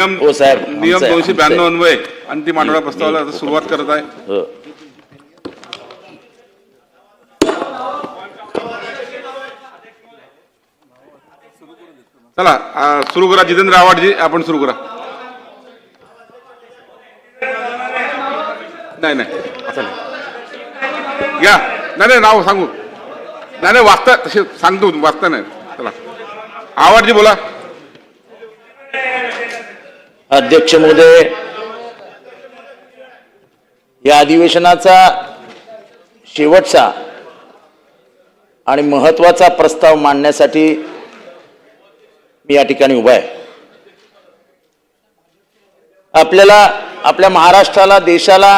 हो साहेब, नियम 292 अन्वये अंतिम आठवडा प्रस्तावाला सुरुवात करत आहे. हो. चला सुरू करा. जितेंद्र आव्हाडजी आपण सुरू करा. नाही नाही असं नाही घ्या. नाही नाव सांगू. नाही वाचता तसे सांगतो वाचता नाही. चला आव्हाडजी बोला. अध्यक्ष महोदय, या अधिवेशनाचा शेवटचा आणि महत्त्वाचा प्रस्ताव मांडण्यासाठी मी या ठिकाणी उभा आहे. आपल्याला, आपल्या महाराष्ट्राला, देशाला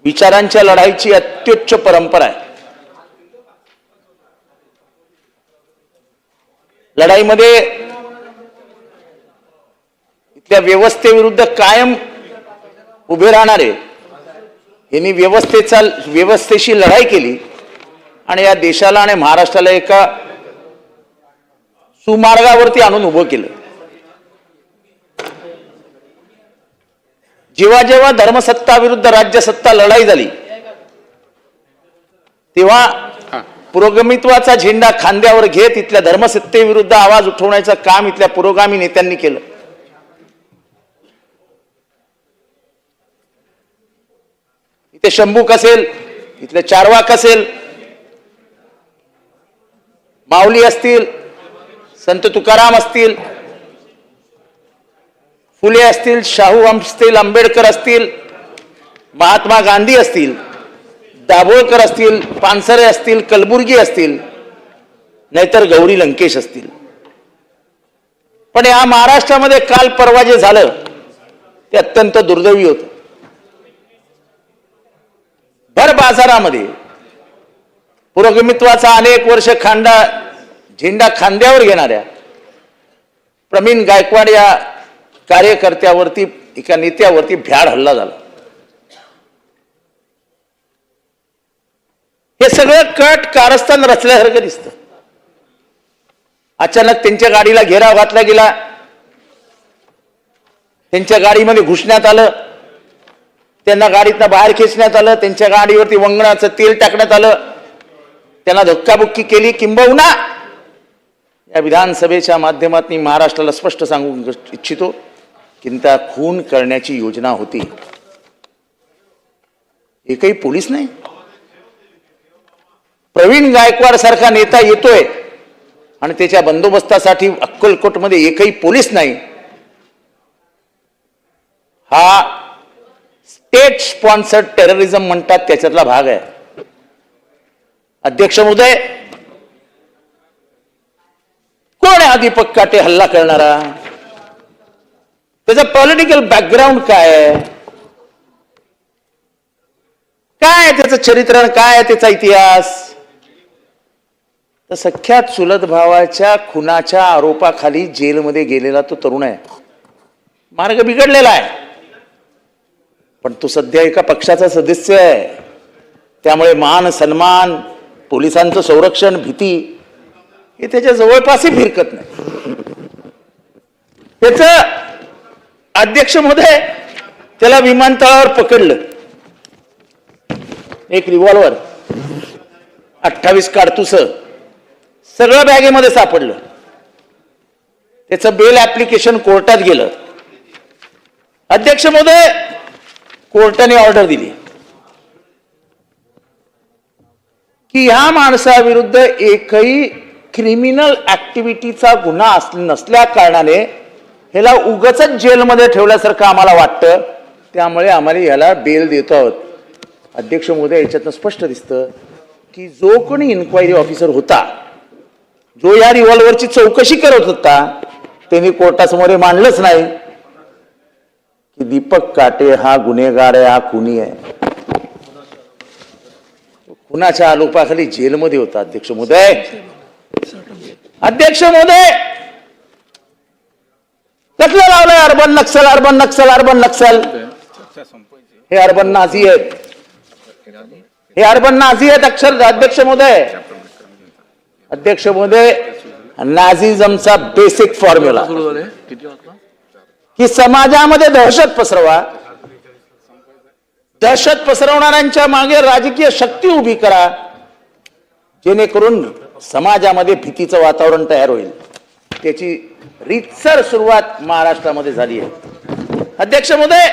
विचारांच्या लढाईची अत्युच्च परंपरा आहे. लढाईमध्ये इथल्या व्यवस्थेविरुद्ध कायम उभे राहणारे यांनी व्यवस्थेशी लढाई केली आणि या देशाला आणि महाराष्ट्राला एका सुमार्गावरती आणून उभं केलं. जेव्हा जेव्हा धर्मसत्ता विरुद्ध राज्यसत्ता लढाई झाली तेव्हा पुरोगामित्वाचा झेंडा खांद्यावर घेत इथल्या धर्मसत्तेविरुद्ध आवाज उठवण्याचं काम इथल्या पुरोगामी नेत्यांनी केलं. इथे शंभूक असेल, इथले चारवाक असेल, माऊली असतील, संत तुकाराम असतील, फुले असतील, शाहू असतील, आंबेडकर असतील, महात्मा गांधी असतील, दाभोळकर असतील, पानसरे असतील, कलबुर्गी असतील, नाहीतर गौरी लंकेश असतील. पण या महाराष्ट्रामध्ये काल परवा जे झालं ते अत्यंत दुर्दैवी होतं. भर बाजारामध्ये पुरोगामित्वाचा अनेक वर्ष झेंडा खांद्यावर घेणाऱ्या प्रवीण गायकवाड या कार्यकर्त्यावरती, एका नेत्यावरती भ्याड हल्ला झाला. हे सगळं कट कारस्थान रचल्यासारखं दिसतं. अचानक त्यांच्या गाडीला घेराव घातला गेला, त्यांच्या गाडीमध्ये घुसण्यात आलं, त्यांना गाडीतनं बाहेर खेचण्यात आलं, त्यांच्या गाडीवरती वंगणाचं तेल टाकण्यात आलं, त्यांना धक्काबुक्की केली. किंबहुना या विधानसभेच्या माध्यमातून महाराष्ट्राला स्पष्ट सांगू इच्छितो की त्या खून करण्याची योजना होती. एकही पोलीस नाही. प्रवीण गायकवाड सारखा नेता येतोय आणि त्याच्या बंदोबस्तासाठी अक्कलकोटमध्ये एकही पोलीस नाही. हा स्टेट स्पॉन्सर्ड टेररिझम म्हणतात त्याच्यातला भाग आहे. अध्यक्ष महोदय, कोण आहे दीपक काटे हल्ला करणारा? त्याचं पॉलिटिकल बॅकग्राऊंड काय आहे? काय त्याचं चरित्र, काय त्याचा इतिहास? तर सख्या चुलत भावाच्या खुनाच्या आरोपाखाली जेलमध्ये गेलेला तो तरुण आहे. मार्ग बिघडलेला आहे, पण तो सध्या एका पक्षाचा सदस्य आहे. त्यामुळे मान सन्मान, पोलिसांचं संरक्षण, भीती हे त्याच्या जवळपासही फिरकत नाही. त्याच अध्यक्ष महोदय, त्याला विमानतळावर पकडलं. एक रिव्हॉल्वर, 28 काडतुस सगळं बॅगेमध्ये सापडलं. त्याचं बेल ऍप्लिकेशन कोर्टात गेलं. अध्यक्ष महोदय, कोर्टाने ऑर्डर दिली की ह्या माणसाविरुद्ध एकही क्रिमिनल ऍक्टिव्हिटीचा गुन्हा नसल्या कारणाने ह्याला उगाच जेलमध्ये ठेवल्यासारखं आम्हाला वाटतं, त्यामुळे आम्हाला ह्याला बेल देतो आहोत. अध्यक्ष महोदय, याच्यातनं स्पष्ट दिसतं की जो कोणी इन्क्वायरी ऑफिसर होता, जो या रिव्हॉल्वरची चौकशी करत होता, त्यांनी कोर्टासमोर मांडलंच नाही की दीपक काटे हा गुन्हेगार आहे, हा खुनी आहे. खुनाच्या आरोपाखाली जेलमध्ये होता. अध्यक्ष महोदय, अध्यक्ष महोदय, कसलं लावलंय urban Naxal, urban Naxal, urban Naxal? हे अर्बन नाझी आहेत, हे अर्बन नाझी आहेत अक्षर. अध्यक्ष महोदय, अध्यक्ष महोदय, नाझिझमचा बेसिक फॉर्म्युला की समाजामध्ये दहशत पसरवा, दहशत पसरवणाऱ्यांच्या मागे राजकीय शक्ती उभी करा, जेणेकरून समाजामध्ये भीतीचं वातावरण तयार होईल. त्याची रीतसर सुरुवात महाराष्ट्रामध्ये झाली आहे. अध्यक्ष महोदय,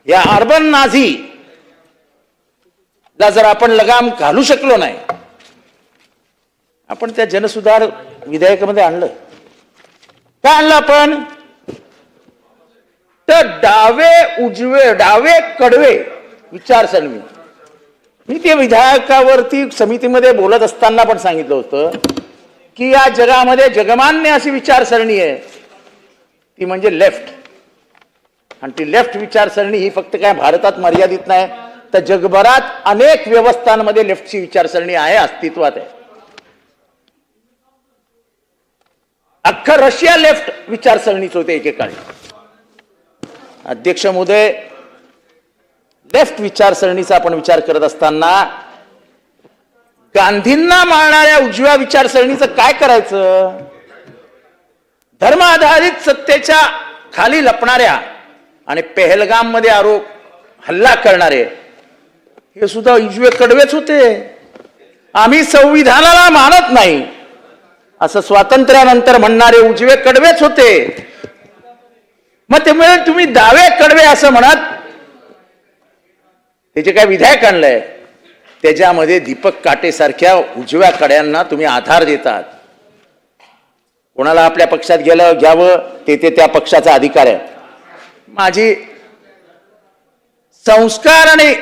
या अर्बन नाझी ला जर आपण लगाम घालू शकलो नाही, आपण त्या जनसुधार विधेयकामध्ये आणलं. काय आणलं आपण? तर डावे उजवे, डावे कडवे विचारसरणी. मी ते विधेयकावरती समितीमध्ये बोलत असताना पण सांगितलं होतं की या जगामध्ये जगमान्य अशी विचारसरणी आहे, ती म्हणजे लेफ्ट. आणि ती लेफ्ट विचारसरणी ही फक्त काय भारतात मर्यादित नाही, तर जगभरात अनेक व्यवस्थांमध्ये लेफ्टची विचारसरणी आहे, अस्तित्वात आहे. अख्खं रशिया लेफ्ट विचारसरणीच होते एकेकाळी. अध्यक्ष महोदय, लेफ्ट विचारसरणीचा आपण विचार करत असताना गांधींना मारणाऱ्या उजव्या विचारसरणीचं काय करायचं? धर्म आधारित सत्तेच्या खाली लपणाऱ्या आणि पेहलगाम मध्ये आरोप हल्ला करणारे हे सुद्धा उजवे कडवेच होते. आम्ही संविधानाला मानत नाही असं स्वातंत्र्यानंतर म्हणणारे उजवे कडवेच होते. मग त्यामुळे तुम्ही डावे कडवे असं म्हणत त्याचे काय विधेयक आणलंय, त्याच्यामध्ये दीपक काटे सारख्या उजव्या कड्यांना तुम्ही आधार देतात. कोणाला आपल्या पक्षात गेलं घ्यावं, ते त्या पक्षाचा अधिकार आहे. माझी संस्कार आणि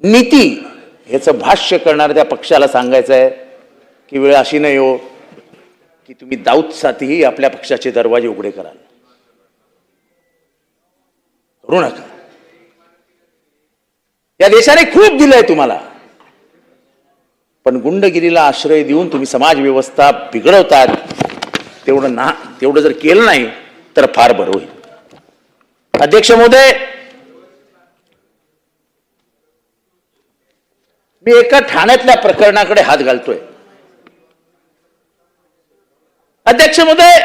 नीती ह्याचं भाष्य करणाऱ्या त्या पक्षाला सांगायचं आहे की वेळ अशी नाही हो की तुम्ही दाऊदसाठीही आपल्या पक्षाचे दरवाजे उघडे कराल. करू नका. या देशाने खूप दिलंय तुम्हाला, पण गुंडगिरीला आश्रय देऊन तुम्ही समाज व्यवस्था बिघडवतात. तेवढं जर केलं नाही तर फार बरं होईल. अध्यक्ष महोदय, मी एका ठाण्यातल्या प्रकरणाकडे हात घालतोय. अध्यक्ष महोदय,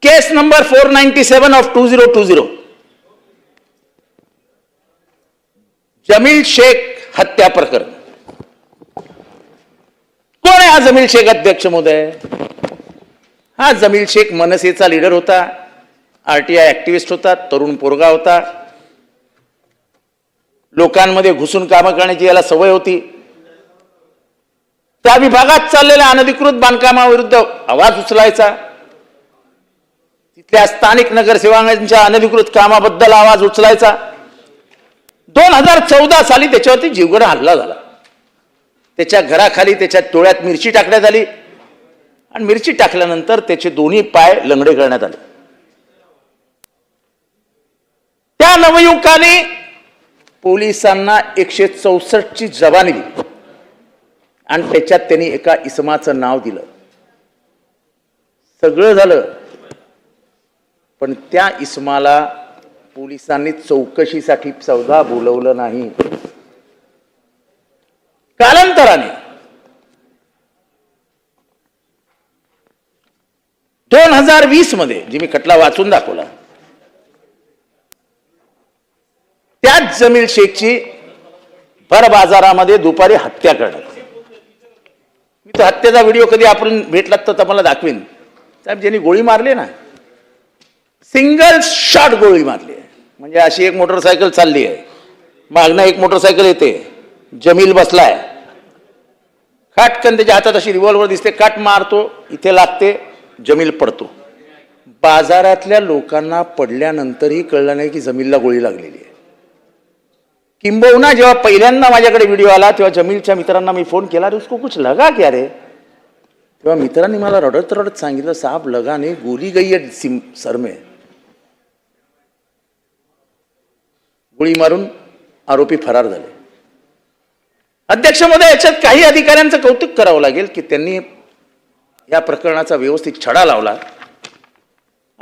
केस नंबर 497 ऑफ 2020, जमील शेख हत्या प्रकरण. कोण आहे हा जमील शेख? अध्यक्ष महोदय, हा जमील शेख मनसेचा लीडर होता, आरटीआय ऍक्टिव्हिस्ट होता, तरुण पोरगा होता, लोकांमध्ये घुसून कामं करण्याची याला सवय होती. त्या विभागात चाललेल्या अनधिकृत बांधकामाविरुद्ध आवाज उचलायचा, तिथल्या स्थानिक नगरसेवकांच्या अनधिकृत कामाबद्दल आवाज उचलायचा. 2014 साली त्याच्यावरती जीवघेणा हल्ला झाला. त्याच्या घराखाली त्याच्या डोळ्यात मिरची टाकण्यात आली आणि मिरची टाकल्यानंतर त्याचे दोन्ही पाय लंगडे करण्यात आले. त्या नवयुवकाने पोलिसांना 164 ची जबानी दिली आणि त्याच्यात त्यांनी एका इसमाचं नाव दिलं. सगळं झालं, पण त्या इसमाला पोलिसांनी चौकशीसाठी सुद्धा बोलवलं नाही. कालांतराने 2020 मध्ये जी मी खटला वाचून दाखवला, त्याच जमील शेखची भर बाजारामध्ये दुपारी हत्या करण्यात. मी तो हत्येचा व्हिडिओ कधी आपण भेटलात तर मला दाखवीन. साहेब, ज्यांनी गोळी मारली ना, सिंगल शॉट गोळी मारली. म्हणजे अशी एक मोटरसायकल चालली आहे, मागणं एक मोटरसायकल येते, जमील बसलाय, खाटकन त्याच्या हातात अशी रिव्हॉल्वर दिसते, काट मारतो, इथे लागते, जमील पडतो. बाजारातल्या लोकांना पडल्यानंतरही कळलं नाही की जमीलला गोळी लागलेली आहे. किंबहुना जेव्हा पहिल्यांदा माझ्याकडे व्हिडिओ आला तेव्हा जमीलच्या मित्रांना मी फोन केला, अरे उसको कुछ लगा क्या रे? तेव्हा मित्रांनी मला रडत रडत सांगितलं, साहब लगा नहीं, गोली गई है सर में. गोळी मारून आरोपी फरार झाले. अध्यक्ष महोदय, याच्यात काही अधिकाऱ्यांचं कौतुक करावं लागेल की त्यांनी या प्रकरणाचा व्यवस्थित छडा लावला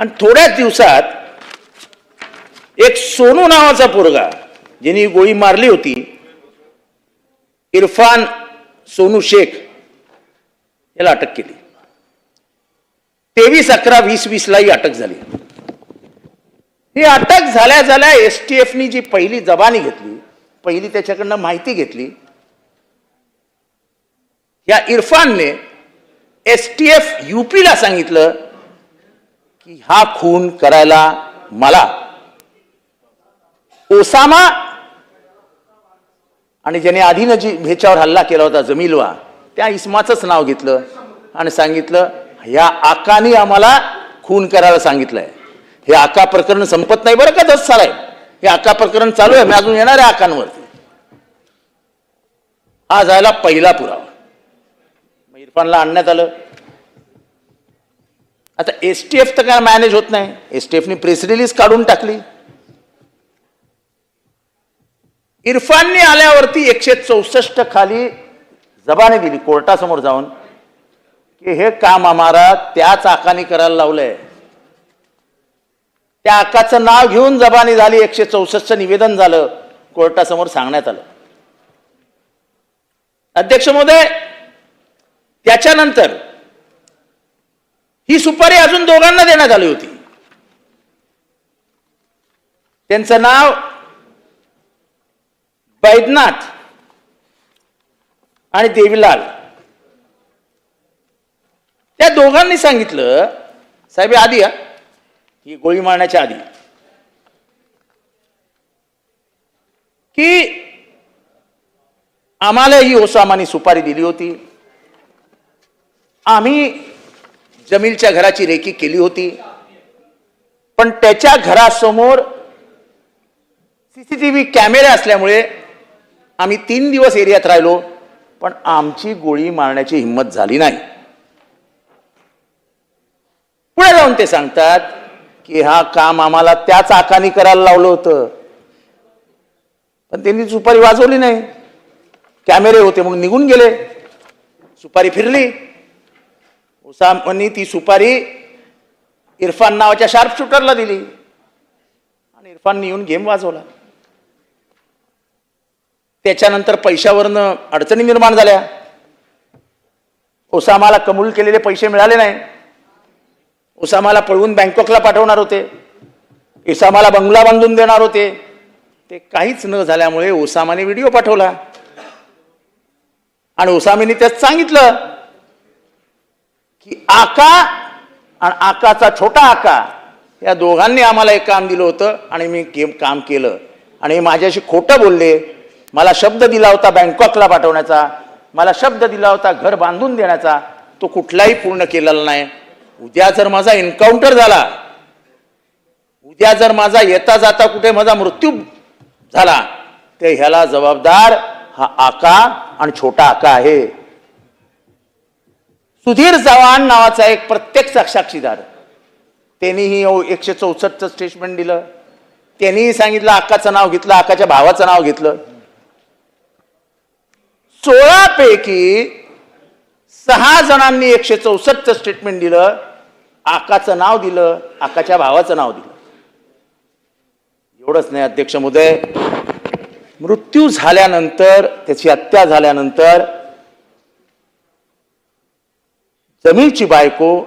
आणि थोड्याच दिवसात एक सोनू नावाचा पोरगा ज्यांनी गोळी मारली होती, इरफान सोनू शेख, याला अटक केली. 23/11/2020 लाही अटक झाली. ही अटक झाल्या झाल्या एसटीएफनी जी पहिली जबानी घेतली, पहिली त्याच्याकडनं माहिती घेतली. या इरफानने एसटीएफ यूपीला सांगितलं की हा खून करायला मला ओसामा आणि ज्याने आधीनं जी ह्याच्यावर हल्ला केला होता जमीलवा, त्या इस्माचंच नाव घेतलं आणि सांगितलं ह्या आकानी आम्हाला खून करायला सांगितलंय. हे आका प्रकरण संपत नाही बरं का 10 साल आहे. हे आका प्रकरण चालू आहे. मी अजून येणार आहे आकांवरती. हा झाला पहिला पुरावा. इरफानला आणण्यात आलं. आता एसटीएफ तर काय मॅनेज होत नाही. एसटीएफनी प्रेस रिलीज काढून टाकली. इरफानने आल्यावरती 164 खाली जबानी दिली कोर्टासमोर जाऊन की हे काम आम्हाला त्याच आकानी करायला लावलंय. त्या आकाचं नाव घेऊन जबानी झाली. 164 निवेदन झालं. कोर्टासमोर सांगण्यात आलं. अध्यक्ष महोदय, त्याच्यानंतर ही सुपारी अजून दोघांना देण्यात आली होती. त्यांचं नाव बैद्यनाथ आणि देवीलाल. त्या दोघांनी सांगितलं, साहेब आधी या, ही गोळी मारण्याच्या आधी, की आम्हाला ही ओसामानी सुपारी दिली होती. आम्ही जमीलच्या घराची रेकी केली होती, पण त्याच्या घरासमोर सीसीटीव्ही कॅमेरे असल्यामुळे आम्ही 3 दिवस एरियात राहिलो, पण आमची गोळी मारण्याची हिंमत झाली नाही. पुढे जाऊन ते सांगतात की हा काम आम्हाला त्याच आकानी करायला लावलं होतं, पण त्यांनी सुपारी वाजवली नाही. कॅमेरे होते मग निघून गेले. सुपारी फिरली. ओसामानी ती सुपारी इरफान नावाच्या शार्प शूटरला दिली आणि इरफानने येऊन गेम वाजवला. त्याच्यानंतर पैशावरनं अडचणी निर्माण झाल्या. ओसामाला कबूल केलेले पैसे मिळाले नाही. ओसामाला पळवून बँकॉकला पाठवणार होते. ओसामाला बंगला बांधून देणार होते. ते काहीच न झाल्यामुळे ओसामाने व्हिडिओ पाठवला आणि ओसामाने त्यात सांगितलं की आका आणि आकाचा छोटा आका या दोघांनी आम्हाला एक काम दिलं होतं आणि मी काम केलं आणि माझ्याशी खोटं बोलले. मला शब्द दिला होता बँकॉकला पाठवण्याचा, मला शब्द दिला होता घर बांधून देण्याचा, तो कुठलाही पूर्ण केलेला नाही. उद्या जर माझा एन्काउंटर झाला, उद्या जर माझा येता जाता कुठे माझा मृत्यू झाला, ते ह्याला जबाबदार हा आका आणि छोटा आका आहे. सुधीर चव्हाण नावाचा एक प्रत्यक्ष साक्षीदार, त्यांनीही 164चं स्टेटमेंट दिलं. त्यांनीही सांगितलं आकाचं नाव घेतलं, आकाच्या भावाचं नाव घेतलं. 16 पैकी 6 जणांनी 164चं स्टेटमेंट दिलं, आकाचं नाव दिलं, आकाच्या भावाचं नाव दिलं. एवढंच नाही अध्यक्ष महोदय, मृत्यू झाल्यानंतर, त्याची हत्या झाल्यानंतर जमीलची बायको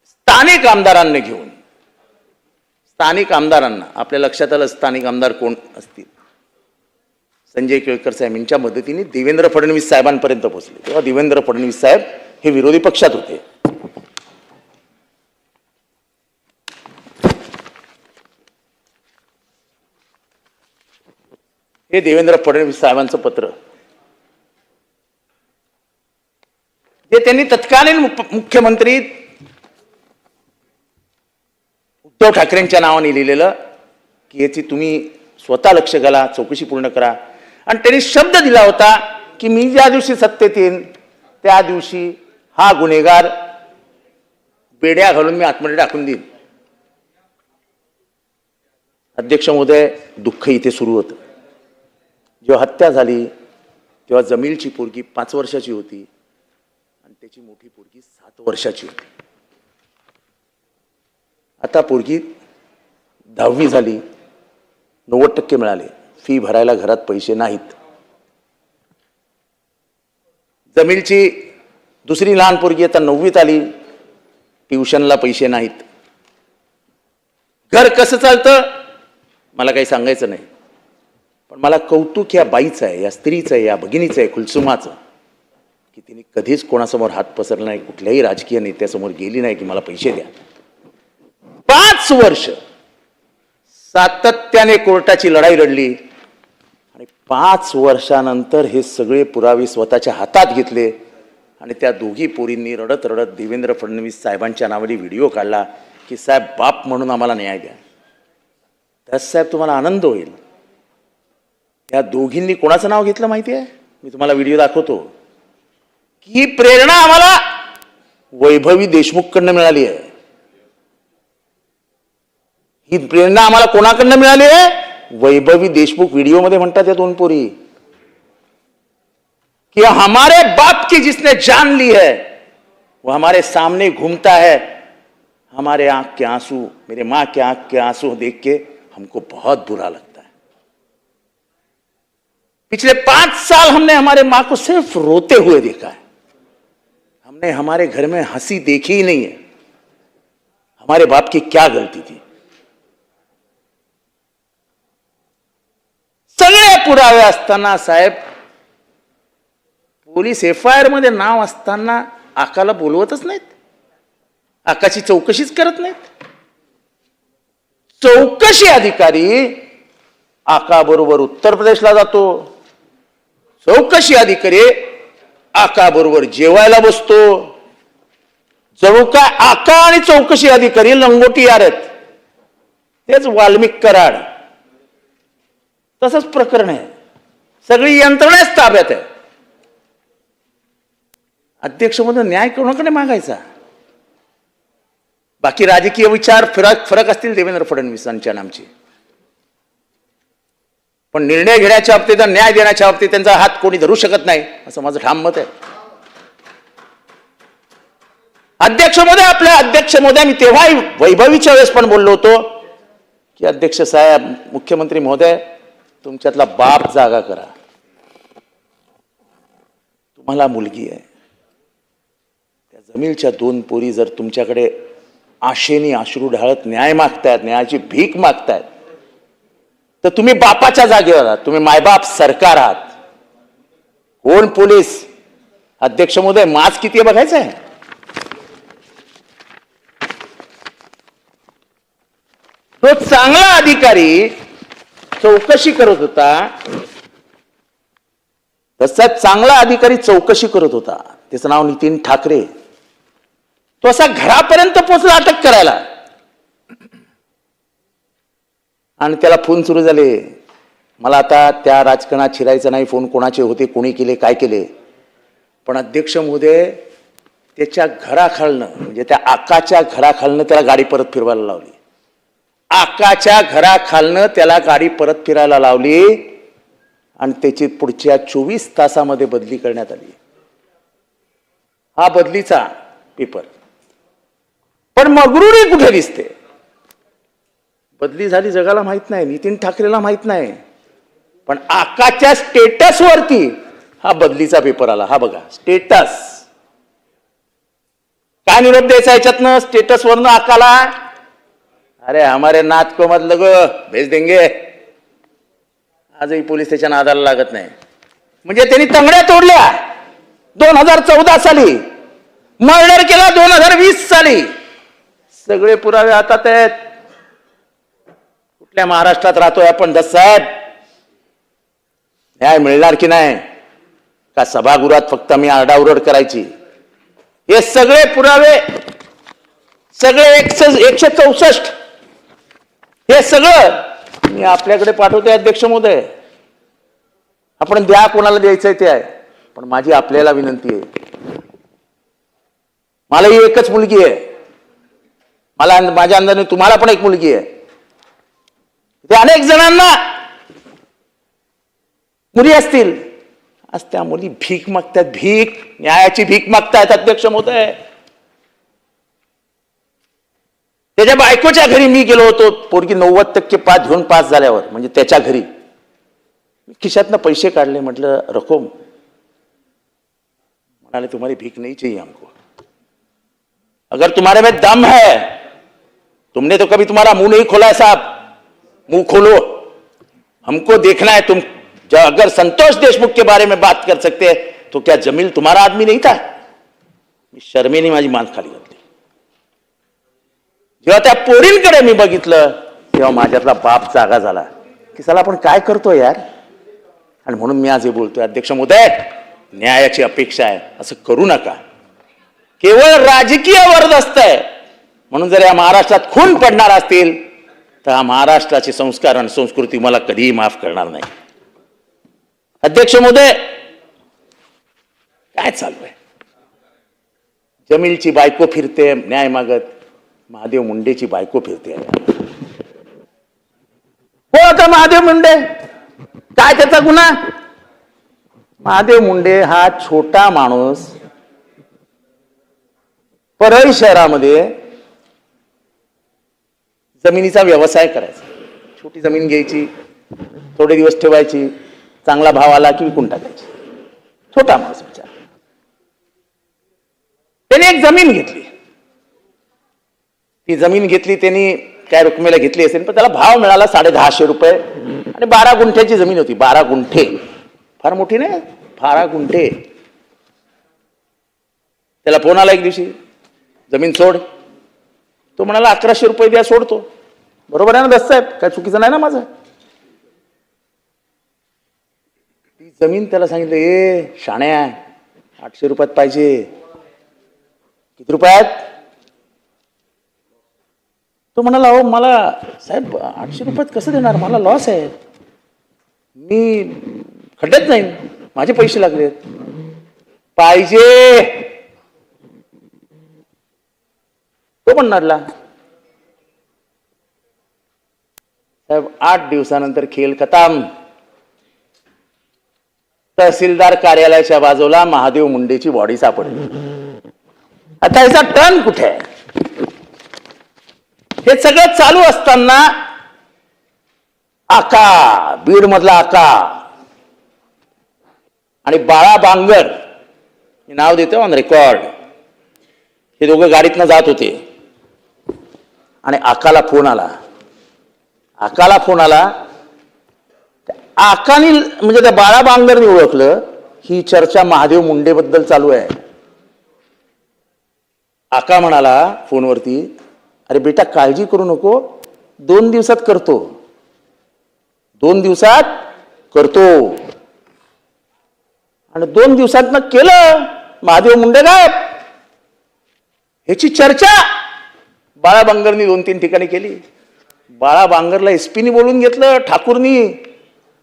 स्थानिक आमदारांना घेऊन, स्थानिक आमदारांना, आपल्या लक्षात आलं स्थानिक आमदार कोण असतील, संजय केळकर साहेब यांच्या मदतीने देवेंद्र फडणवीस साहेबांपर्यंत पोहोचले. तेव्हा देवेंद्र फडणवीस साहेब हे विरोधी पक्षात होते. हे देवेंद्र फडणवीस साहेबांचं पत्र, जे त्यांनी तत्कालीन मुख्यमंत्री उद्धव ठाकरेंच्या नावाने लिहिलेलं की याची तुम्ही स्वतः लक्ष घाला, चौकशी पूर्ण करा. आणि त्यांनी शब्द दिला होता की मी ज्या दिवशी सत्तेत येईन त्या दिवशी हा गुन्हेगार बेड्या घालून मी आतमध्ये टाकून देईन. अध्यक्ष महोदय, दुःख इथे सुरू होतं. जेव्हा हत्या झाली तेव्हा जमीलची पोरगी 5 वर्षाची होती आणि त्याची मोठी पोरगी 7 वर्षाची होती. आता पोरगी 10वी झाली, 90% मिळाले, फी भरायला घरात पैसे नाहीत. जमीलची दुसरी लहान पोरगी आता 9वीत आली, ट्युशनला पैसे नाहीत. घर कसं चालतं मला काही सांगायचं नाही, पण मला कौतुक या बाईचं आहे, या स्त्रीचं आहे, या भगिनीचं आहे, कुलसुमाचं, की तिने कधीच कोणासमोर हात पसरला नाही, कुठल्याही राजकीय नेत्यासमोर गेली नाही की मला पैसे द्या. 5 वर्ष सातत्याने कोर्टाची लढाई लढली आणि 5 वर्षानंतर हे सगळे पुरावे स्वतःच्या हातात घेतले आणि त्या दोघी पोरींनी रडत रडत देवेंद्र फडणवीस साहेबांच्या नावाने व्हिडिओ काढला की साहेब बाप म्हणून आम्हाला न्याय द्या. त्यास साहेब तुम्हाला आनंद होईल. त्या दोघींनी कोणाचं नाव घेतलं माहिती आहे? मी तुम्हाला व्हिडिओ दाखवतो. ही प्रेरणा आम्हाला वैभवी देशमुखकडनं मिळाली आहे. ही प्रेरणा आम्हाला कोणाकडनं मिळाली आहे? वैभवी देशमुख व्हिडिओमध्ये म्हणतात या 2 पोरी कि हमारे बाप की जिसने जान ली है वो हमारे सामने घूमता है. हमारे आंख के आंसू, मेरे माँ के आंख के आंसू देख के हमको बहुत बुरा लगता है. पिछले 5 साल हमने हमारे माँ को सिर्फ रोते हुए देखा है. हमने हमारे घर में हंसी देखी ही नहीं है. हमारे बाप की क्या गलती थी? सगळे पुरावे असताना साहेब, पोलीस FIR मध्ये नाव असताना आकाला बोलवतच नाहीत. आकाची चौकशीच करत नाहीत. चौकशी अधिकारी आका बरोबर उत्तर प्रदेशला जातो. चौकशी अधिकारी आका बरोबर जेवायला बसतो. जणू काय आका आणि चौकशी अधिकारी लंगोटी यार आहेत. तेच वाल्मिक कराड. तसंच प्रकरण आहे. सगळी यंत्रणाच ताब्यात आहे. अध्यक्ष म्हणून न्याय कोणाकडे मागायचा? बाकी राजकीय विचार फरक असतील देवेंद्र फडणवीसांच्या नामचे, पण निर्णय घेण्याच्या बाबतीत, न्याय देण्याच्या बाबतीत त्यांचा हात कोणी धरू शकत नाही, असं माझं ठाम मत आहे. अध्यक्ष महोदय, आपल्या अध्यक्ष महोदय, मी तेव्हाही वैभवीच्या वेळेस पण बोललो होतो की अध्यक्ष साहेब, मुख्यमंत्री महोदय, तुमच्यातला बाप जागा करा. तुम्हाला मुलगी आहे. त्या जमीलच्या 2 पोरी जर तुमच्याकडे आशेने अश्रू ढाळत न्याय मागतायत, न्यायाची भीक मागतायत, तर तुम्ही बापाच्या जागेवर आहात. तुम्ही मायबाप सरकार आहात. कोण पोलीस? अध्यक्ष महोदय, माज किती आहे बघायचं आहे. तो चांगला अधिकारी चौकशी करत होता. तसा चांगला अधिकारी चौकशी करत होता. त्याचं नाव नितीन ठाकरे. तो असा घरापर्यंत पोहोचला अटक करायला, आणि त्याला फोन सुरू झाले. मला आता त्या राजकारणात शिरायचं नाही, फोन कोणाचे होते, कोणी केले, काय केले, पण अध्यक्ष महोदय, त्याच्या घराखालनं, म्हणजे त्या आकाच्या घराखालनं त्याला गाडी परत फिरवायला लावली. आकाच्या घराखालनं त्याला गाडी परत फिरायला लावली आणि त्याची पुढच्या 24 तासामध्ये बदली करण्यात आली. हा बदलीचा पेपर. पण मगरुरी कुठे दिसते? बदली झाली जगाला माहित नाही, नितीन ठाकरेला माहित नाही, पण आकाच्या स्टेटसवरती हा बदलीचा पेपर आला. हा बघा स्टेटस. काय निरोप द्यायचा याच्यातनं स्टेटसवरनं आकाला? अरे हमारे नात को मत लगो, भेज देंगे. आजही पोलीस त्याच्या नादाला लागत नाही. म्हणजे त्यांनी तंगड्या तोडल्या 2014 साली, मर्डर केला 2020 साली. सगळे पुरावे हातात आहेत. कुठल्या महाराष्ट्रात राहतोय आपण दस साहेब? न्याय मिळणार की नाही? का सभागृहात फक्त मी आरडाओरड करायची? हे सगळे पुरावे, सगळे 164, हे सगळं मी आपल्याकडे पाठवतोय अध्यक्ष महोदय. आपण द्या, कोणाला द्यायचंय ते आहे. पण माझी आपल्याला विनंती आहे, मला ही एकच मुलगी आहे. मला माझ्या अंदाने तुम्हाला पण एक मुलगी आहे. ते अनेक जणांना मुली असतील, आज त्या मुली भीक मागतात. भीक, न्यायाची भीक मागतायत अध्यक्ष महोदय. त्याच्या बायकोच्या घरी मी गेलो होतो. पोरगी 90% पास घेऊन पास झाल्यावर, म्हणजे त्याच्या घरी खिशातनं पैसे काढले. म्हटलं रकोम म्हणाले तुम्हारी भीख नहीं चाहिए हमको, अगर तुम्हारे में दम है, तुमने तो कभी तुम्हारा मुंह नहीं खोला है साहब, मुंह खोलो, हमको देखना है तुम अगर संतोष देशमुख के बारे में बात कर सकते हैं तो क्या जमील तुम्हारा आदमी नहीं था? मी शर्मेने माझी मान खाली घातली. जेव्हा त्या पोरींकडे मी बघितलं तेव्हा माझ्यातला बाप जागा झाला की साला आपण काय करतो यार. आणि म्हणून मी आज हे बोलतोय, अध्यक्ष महोदय, न्यायाची अपेक्षा आहे, असं करू नका. केवळ राजकीय वरदस्त आहे म्हणून जर या महाराष्ट्रात खून पडणार असतील तर हा महाराष्ट्राचे संस्कार आणि संस्कृती मला कधीही माफ करणार नाही. अध्यक्ष महोदय, काय चालू आहे? जमीलची बायको फिरते न्याय मागत, महादेव मुंडेची बायको फिरते. हो आता महादेव मुंडे, काय त्याचा गुन्हा? महादेव मुंडे हा छोटा माणूस परळी शहरामध्ये जमिनीचा व्यवसाय करायचा. छोटी जमीन घ्यायची, थोडे दिवस ठेवायची, चांगला भाव आला की विकून टाकायची. छोटा माणूस विचार. त्याने एक जमीन घेतली. ती जमीन घेतली त्यांनी काय रकमेला घेतली असेल, पण त्याला भाव मिळाला 1,500 रुपये आणि 12 गुंठ्याची जमीन होती. 12 गुंठे फार मोठी नाही, 12 गुंठे. त्याला फोन आला एक दिवशी, जमीन सोड. तो म्हणाला 1,100 रुपये द्या, सोडतो. बरोबर आहे ना दस साहेब, काय चुकीचं नाही ना माझं? ती जमीन त्याला सांगितलं, ए शाण्या, 800 रुपयात पाहिजे. किती रुपयात? तो म्हणाला, हो मला साहेब 800 रुपयात कसं देणार, मला लॉस आहे, मी खड्ड्यात जाईन, माझे पैसे लागलेत. पाहिजे. तो पण नडला. साहेब 8 दिवसानंतर खेळ खतम. तहसीलदार कार्यालयाच्या बाजूला महादेव मुंडेची बॉडी सापडली. आता याचा टर्न कुठे आहे? हे सगळं चालू असताना आका, बीड मधला आका आणि बाळा बांगर, हे नाव देतो ऑन रेकॉर्ड, हे दोघं गाडीतनं जात होते आणि आकाला फोन आला. आकानी म्हणजे त्या बाळा बांगरनी ओळखलं ही चर्चा महादेव मुंडे बद्दल चालू आहे. आका म्हणाला फोनवरती, अरे बेटा काळजी करू नको, 2 दिवसात करतो, 2 दिवसात करतो. आणि 2 दिवसात केलं. महादेव मुंडे गायब. ह्याची चर्चा बाळा बांगरनी 2-3 ठिकाणी केली. बाळा बांगरला एसपीनी बोलून घेतलं, ठाकूरनी.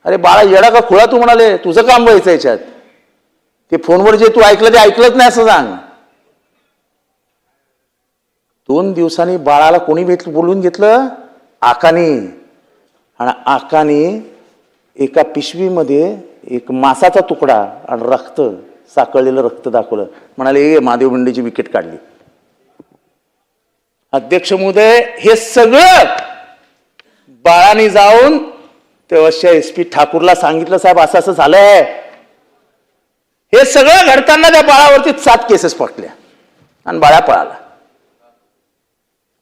अरे बाळा येडा का खुळा तू, म्हणाले तुझं काम व्हायचं याच्यात, ते फोनवर जे तू ऐकलं ते ऐकलंच नाही असं सांग. 2 दिवसांनी बाळाला कोणी बोलून घेतलं? आकानी. आणि आकानी एका पिशवीमध्ये एक मासाचा तुकडा आणि रक्त, साकळलेलं रक्त दाखवलं. म्हणाले महादेव मुंडेची विकेट काढली. अध्यक्ष महोदय, हे सगळं बाळाने जाऊन तेव्हा एसपी ठाकूरला सांगितलं, साहेब असं असं झालंय. हे सगळं घडताना त्या बाळावरती 7 केसेस पडल्या आणि बाळा पळाला.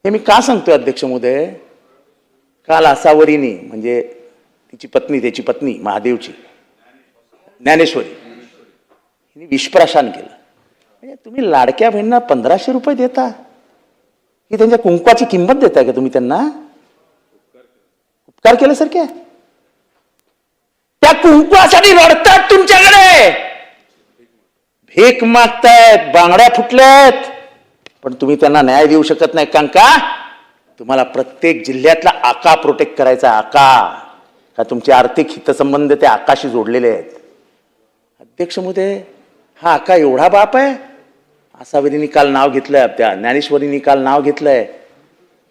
हे मी का सांगतोय अध्यक्ष महोदय? काल आसावरीनी, म्हणजे तिची पत्नी, त्याची पत्नी महादेवची ज्ञानेश्वरी, हिने विषप्राशन केलं. म्हणजे तुम्ही लाडक्या बहिणींना 1500 रुपये देता की त्यांच्या कुंकवाची किंमत देताय का तुम्ही त्यांना? उपकार केल्यासारखे. त्या कुंकवासाठी रडतात तुमच्याकडे, भीक मागतायत, बांगड्या फुटल्यात, पण तुम्ही त्यांना न्याय देऊ शकत नाही. कारण का? तुम्हाला प्रत्येक जिल्ह्यातला आका प्रोटेक्ट करायचा. आका का तुमचे आर्थिक हितसंबंध त्या आकाशी जोडलेले आहेत. अध्यक्ष महोदय, हा आका एवढा बाप आहे? आसावरींनी काल नाव घेतलंय, त्या ज्ञानेश्वरींनी काल नाव घेतलंय,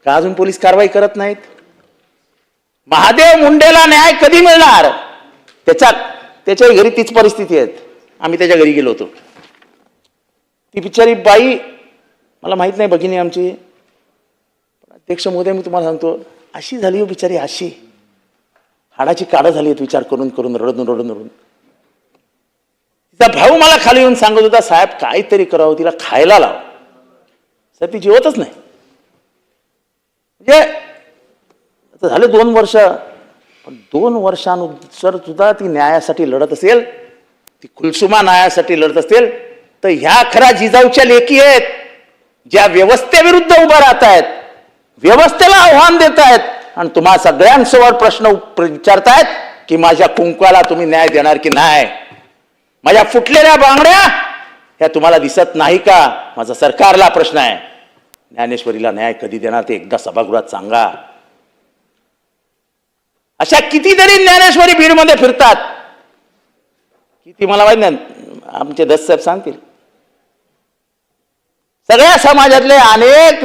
का अजून पोलीस कारवाई करत नाहीत? महादेव मुंडेला न्याय कधी मिळणार? त्याच्या घरी तीच परिस्थिती आहे. आम्ही त्याच्या घरी गेलो होतो. ती बिचारी बाई, मला माहित नाही भगिनी आमची, अध्यक्ष महोदय मी तुम्हाला सांगतो, अशी झाली हो बिचारी, अशी हाडाची काढा झाली आहेत विचार करून करून, रडून. तिचा भाऊ मला खाली येऊन सांगत होता, साहेब काहीतरी करावं, तिला खायला लाव. साहेब ती जेवतच नाही. म्हणजे आता झाले 2 वर्ष, पण 2 वर्षानुसार सुद्धा ती न्यायासाठी लढत असेल, ती कुलसुमा न्यायासाठी लढत असेल, तर ह्या खऱ्या जिजाऊच्या लेकी आहेत, ज्या व्यवस्थेविरुद्ध उभा राहत आहेत, व्यवस्थेला आव्हान देत आहेत आणि तुम्हा सगळ्यांसमोर प्रश्न विचारतायत की माझ्या कुंकवाला तुम्ही न्याय देणार की नाही. माझ्या फुटलेल्या बांगड्या ह्या तुम्हाला दिसत नाही का? माझा सरकारला प्रश्न आहे. ज्ञानेश्वरीला न्याय कधी देणार ते एकदा सभागृहात सांगा. अशा कितीतरी ज्ञानेश्वरी बीडमध्ये फिरतात, किती मला माहित नाही, आमचे दस साहेब सांगतील. सगळ्या समाजातले अनेक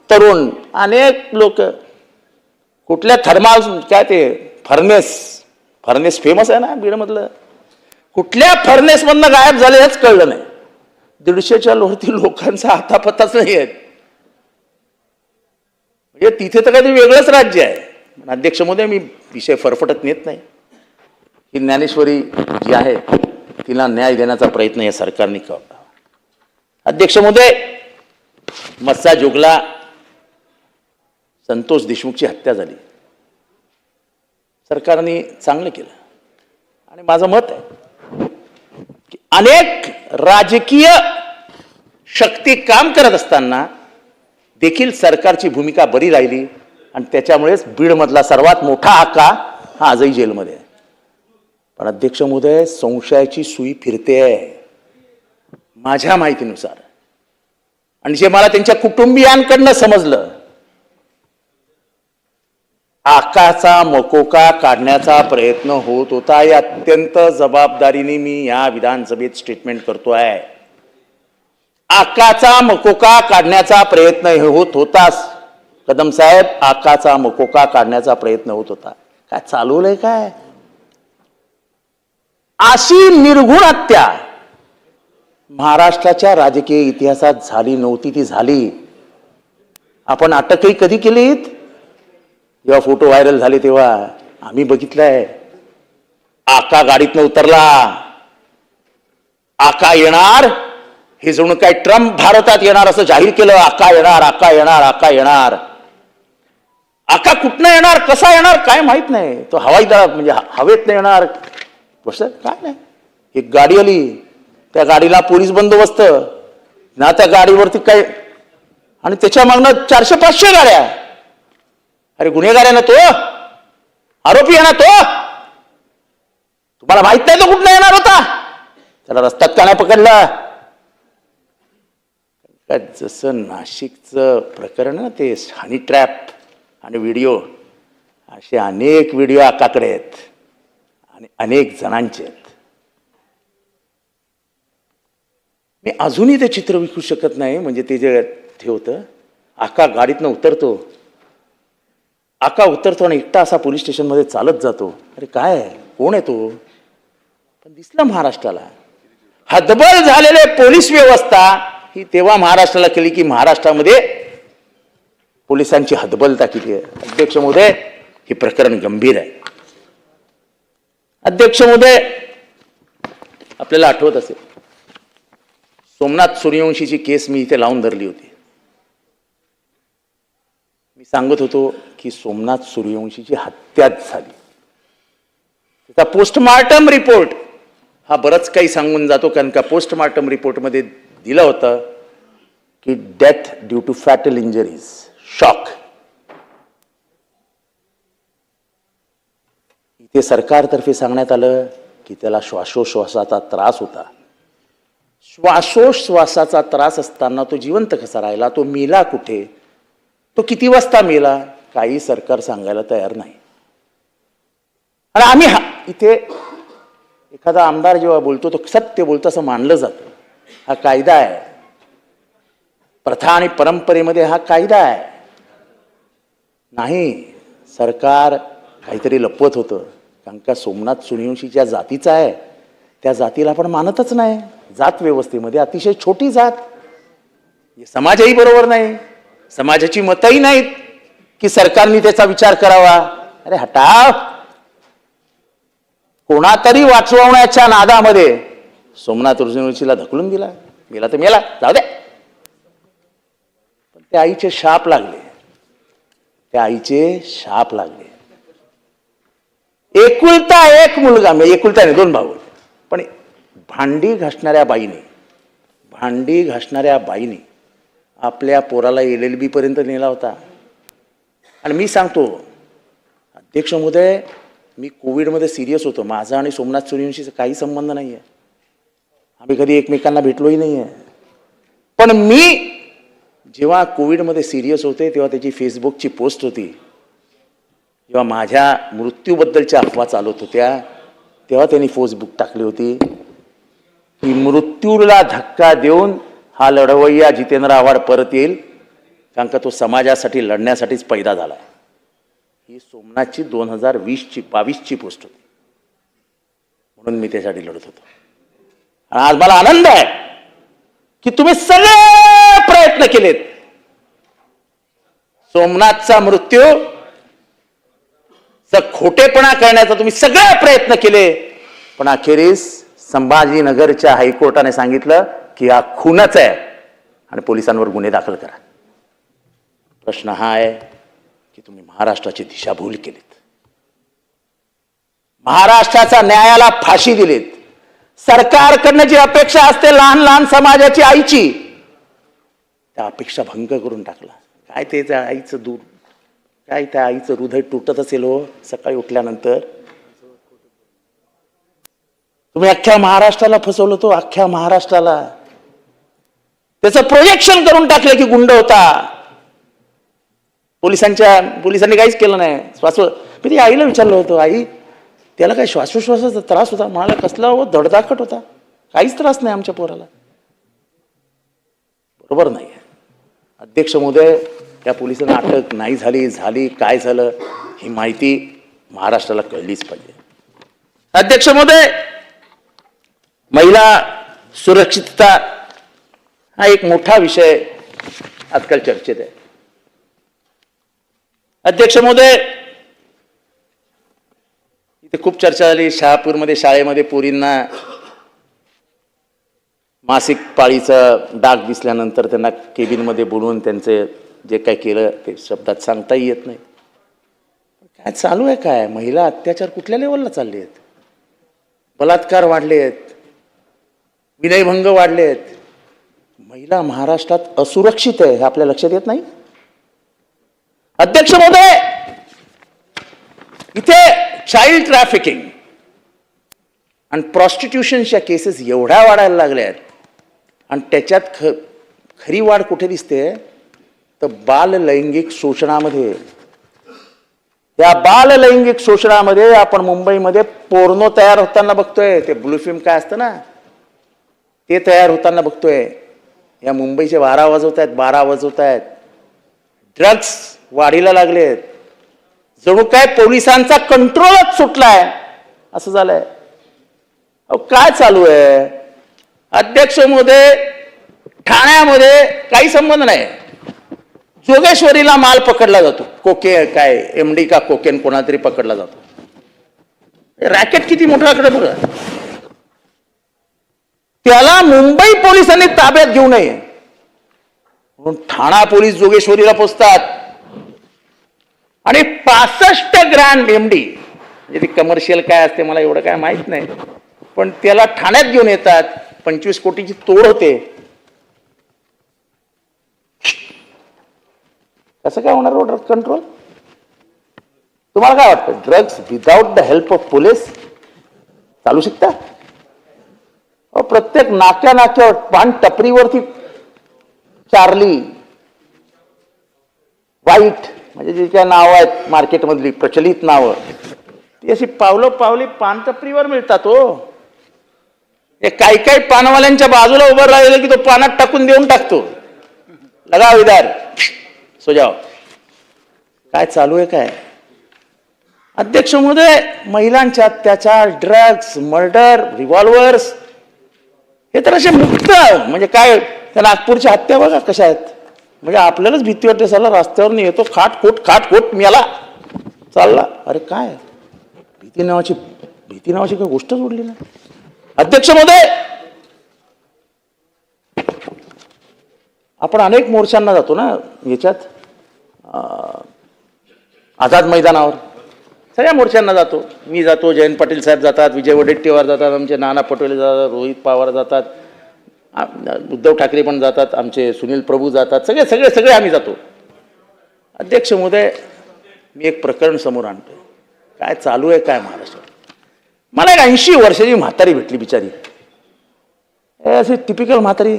तरुण, अनेक लोक कुठल्या थर्माल काय ते फर्नेस फेमस आहे ना बीडमधलं, कुठल्या फर्नेस मधनं गायब झाले हेच कळलं नाही. 150च्या वरती लोकांचा हातापत्ताच नाही आहेत. म्हणजे तिथे तर काही वेगळंच राज्य आहे. अध्यक्ष महोदय, मी विषय फरफटत नेत नाही. ही ज्ञानेश्वरी जी आहे तिला न्याय देण्याचा प्रयत्न या सरकारने करावा. अध्यक्ष महोदय, मस्साजोगला संतोष देशमुखची हत्या झाली. सरकारने चांगलं केलं आणि माझं मत आहे की अनेक राजकीय शक्ती काम करत असताना देखील सरकारची भूमिका बरी राहिली आणि त्याच्यामुळेच बीडमधला सर्वात मोठा आका हा आजही जेलमध्ये आहे. पण अध्यक्ष महोदय, संशयाची सुई फिरते माझ्या माहितीनुसार, आणि जे मला त्यांच्या कुटुंबियांकडनं समजलं, आकाचा मकोका काढण्याचा प्रयत्न होत होता. या अत्यंत जबाबदारीने मी या विधानसभेत स्टेटमेंट करतोय. आकाचा मकोका काढण्याचा प्रयत्न होत होताच कदम साहेब, आकाचा मकोका काढण्याचा प्रयत्न होत होता. काय चालवलंय काय? अशी निर्घुण हत्या महाराष्ट्राच्या राजकीय इतिहासात झाली नव्हती. ती झाली. आपण अटकही कधी केलीत? जेव्हा फोटो व्हायरल झाले तेव्हा आम्ही बघितलंय. आका गाडीतनं उतरला, आका येणार, हे जणू काय ट्रम्प भारतात येणार असं जाहीर केलं. आका येणार, आका येणार, आका येणार. आका कुठनं येणार, कसा येणार काय माहित नाही. तो हवाई दल म्हणजे हवेत येणार कसं काय नाही. एक गाडी आली, त्या गाडीला पोलीस बंदोबस्त ना, त्या गाडीवरती काय, आणि त्याच्या मागणं 400-500 गाड्या. अरे गुन्हेगार आहे ना तो, आरोपी आहे ना तो. तुम्हाला माहित नाही तो कुठनं येणार होता? त्याला रस्त्यात का नाही पकडलं? जसं नाशिकचं प्रकरण ना, ते हनी ट्रॅप आणि व्हिडिओ, असे अनेक व्हिडिओ आकाकडे आहेत आणि अनेक जणांचे आहेत. मी अजूनही ते चित्र विकू शकत नाही. म्हणजे ते जे ठेवतं, आका गाडीतनं उतरतो, आका उतरतो आणि एकटा असा पोलीस स्टेशनमध्ये चालत जातो. अरे काय, कोण आहे तो? पण दिसला महाराष्ट्राला. हतबल झालेले पोलीस व्यवस्था ही तेव्हा महाराष्ट्राला केली की महाराष्ट्रामध्ये पोलिसांची हतबलता किती आहे. अध्यक्ष महोदय, हे प्रकरण गंभीर आहे. अध्यक्ष महोदय, आपल्याला आठवत असेल, सोमनाथ सूर्यवंशीची केस मी इथे लावून धरली होती. मी सांगत होतो की सोमनाथ सूर्यवंशीची हत्या झाली. त्याचा पोस्टमार्टम रिपोर्ट हा बरंच काही सांगून जातो, कारण का पोस्टमार्टम रिपोर्टमध्ये दिलं होतं की death due to fatal injuries, shock. इथे सरकारतर्फे सांगण्यात आलं की त्याला श्वासोश्वासाचा त्रास होता. श्वासोश्वासाचा त्रास असताना तो जिवंत कसा राहिला? तो मेला कुठे? तो किती वाजता मेला? काही सरकार सांगायला तयार नाही. आणि आम्ही इथे एखादा आमदार जेव्हा बोलतो तो सत्य बोलतो असं मानलं जातं. हा कायदा आहे, प्रथा आणि परंपरेमध्ये हा कायदा आहे. नाही, सरकार काहीतरी लपवत होतं. कारण का सोमनाथ सूर्यवंशी ज्या जातीचा आहे त्या जातीला आपण मानतच नाही. जात व्यवस्थेमध्ये अतिशय छोटी जात. समाजही बरोबर नाही, समाजाची मतही नाहीत की सरकारने त्याचा विचार करावा. अरे हटाव. कोणातरी वाचवण्याच्या नादामध्ये सोमनाथ ऋषीला ढकलून दिला, गेला तर मेला, जाऊ दे. पण त्या आईचे शाप लागले, त्या आईचे शाप लागले. एकुलता एक मुलगा, म्हणजे एकुलता नाही, 2 भाऊ, पण भांडी घासणाऱ्या बाईने आपल्या पोराला LLB पर्यंत नेला होता. आणि मी सांगतो अध्यक्ष महोदय, मी कोविडमध्ये सिरियस होतो. माझा आणि सोमनाथ सूर्यवंशीचा काही संबंध नाही आहे, आम्ही कधी एकमेकांना भेटलोही नाही आहे. पण मी जेव्हा कोविडमध्ये सिरियस होते तेव्हा त्याची फेसबुकची पोस्ट होती, जेव्हा माझ्या मृत्यूबद्दलच्या अफवा चालत होत्या तेव्हा त्यांनी फेसबुक टाकली होती की मृत्यूला धक्का देऊन हा लढवय्या जितेंद्र आव्हाड परत येईल, कारण का तो समाजासाठी लढण्यासाठीच पैदा झाला. ही सोमनाथची 2022ची पोस्ट होती, म्हणून मी त्यासाठी लढत होतो. आणि आज मला आनंद आहे की तुम्ही सगळे प्रयत्न केलेत. सोमनाथचा मृत्यू खोटेपणा करण्याचा तुम्ही सगळे प्रयत्न केले, पण अखेरीस संभाजीनगरच्या हायकोर्टाने सांगितलं की हा खूनच आहे आणि पोलिसांवर गुन्हे दाखल करा. प्रश्न हा आहे की तुम्ही महाराष्ट्राची दिशाभूल केलीत, महाराष्ट्राच्या न्यायाला फाशी दिलीत. सरकारकडनं जी अपेक्षा असते लहान लहान समाजाची आईची, त्या अपेक्षा भंग करून टाकला. काय ते त्या आईचं दूध, काय त्या आईचं हृदय तुटत असेल हो सकाळी उठल्यानंतर. तुम्ही अख्ख्या महाराष्ट्राला फसवलं, तो अख्ख्या महाराष्ट्राला. त्याचं प्रोजेक्शन करून टाकलं की गुंड होता. पोलिसांनी काहीच केलं नाही. मी ती आईला विचारलं होतं, आई त्याला काय श्वासोश्वासाचा त्रास होता? मला कसला हो धडधाकट होता, काहीच त्रास नाही आमच्या पोराला. बरोबर नाही अध्यक्ष महोदय, त्या पोलिसांना अटक नाही झाली काय झालं ही माहिती महाराष्ट्राला कळलीच पाहिजे. अध्यक्ष महोदय, महिला सुरक्षितता हा एक मोठा विषय आजकाल चर्चेत आहे. अध्यक्ष महोदय, इथे खूप चर्चा झाली. शहापूरमध्ये शाळेमध्ये पोरींना मासिक पाळीचा डाग दिसल्यानंतर त्यांना केबिनमध्ये बोलवून त्यांचे जे काय केलं ते शब्दात सांगताही येत नाही. काय चालू आहे? काय महिला अत्याचार कुठल्या लेवलला चालले आहेत? बलात्कार वाढले आहेत, विनयभंग वाढले आहेत. महिला महाराष्ट्रात असुरक्षित आहे हे आपल्या लक्षात येत नाही. अध्यक्ष महोदय, इथे चाइल्ड ट्रॅफिकिंग आणि प्रॉस्टिट्यूशनच्या केसेस एवढ्या वाढायला लागल्या आहेत आणि त्याच्यात खरी वाढ कुठे दिसते तर बाल लैंगिक शोषणामध्ये. या बाल लैंगिक शोषणामध्ये आपण मुंबईमध्ये पोर्नो तयार होताना बघतोय. ते ब्लू फिल्म काय असतं ना, ते तयार होताना बघतोय. या मुंबईचे 12 वाजवत आहेत. ड्रग्स वाढीला लागलेत. जणू काय पोलिसांचा कंट्रोलच सुटलाय असं झालंय. काय चालू आहे? अध्यक्ष महोदय, ठाण्यामध्ये काही संबंध नाही, जोगेश्वरीला माल पकडला जातो. काय MD का कोकेन कोणातरी पकडला जातो. रॅकेट किती मोठ्याकडे बघा. त्याला मुंबई पोलिसांनी ताब्यात घेऊ नये म्हणून ठाणा पोलीस जोगेश्वरीला पोचतात आणि 65 ग्रॅम MD, म्हणजे ती कमर्शियल काय असते मला एवढं काय माहित नाही, पण त्याला ठाण्यात घेऊन येतात. 25 कोटीची तोड होते. कसं काय होणार ड्रग कंट्रोल? तुम्हाला काय वाटतं? Drugs without the help of police चालू शकता? प्रत्येक नाक्यावर पान टपरीवरती चार्ली, व्हाईट, म्हणजे जे काय नावं आहेत मार्केटमधली प्रचलित नावं, ती अशी पावली पान टपरीवर मिळतात हो. काही पानवाल्यांच्या बाजूला उभं राहिलं की तो पानात टाकून देऊन टाकतो, लगा विदार सो जाओ. काय चालू आहे काय? अध्यक्ष महोदय, महिलांचे अत्याचार, ड्रग्स, मर्डर, रिव्हॉल्वर्स हे तर असे मुक्त, म्हणजे काय त्या नागपूरच्या हत्या बघा कशा आहेत. म्हणजे आपल्यालाच भीती वाटते, साला रस्त्यावर येतो खाटखोट मेला चालला. अरे काय भीती नावाची काही गोष्टच उडली ना. अध्यक्ष महोदय, आपण अनेक मोर्चांना जातो ना याच्यात, आझाद मैदानावर सगळ्या मोर्चांना जातो. मी जातो, जयंत पाटील साहेब जातात, विजय वडेट्टीवार जातात, आमचे नाना पटोले जातात, रोहित पवार जातात, उद्धव ठाकरे पण जातात, आमचे सुनील प्रभू जातात, सगळे सगळे सगळे आम्ही जातो. अध्यक्ष महोदय, मी एक प्रकरण समोर आणतोय. काय चालू आहे काय महाराष्ट्रात. मला एक 80 वर्षाची म्हातारी भेटली बिचारी, अशी टिपिकल म्हातारी,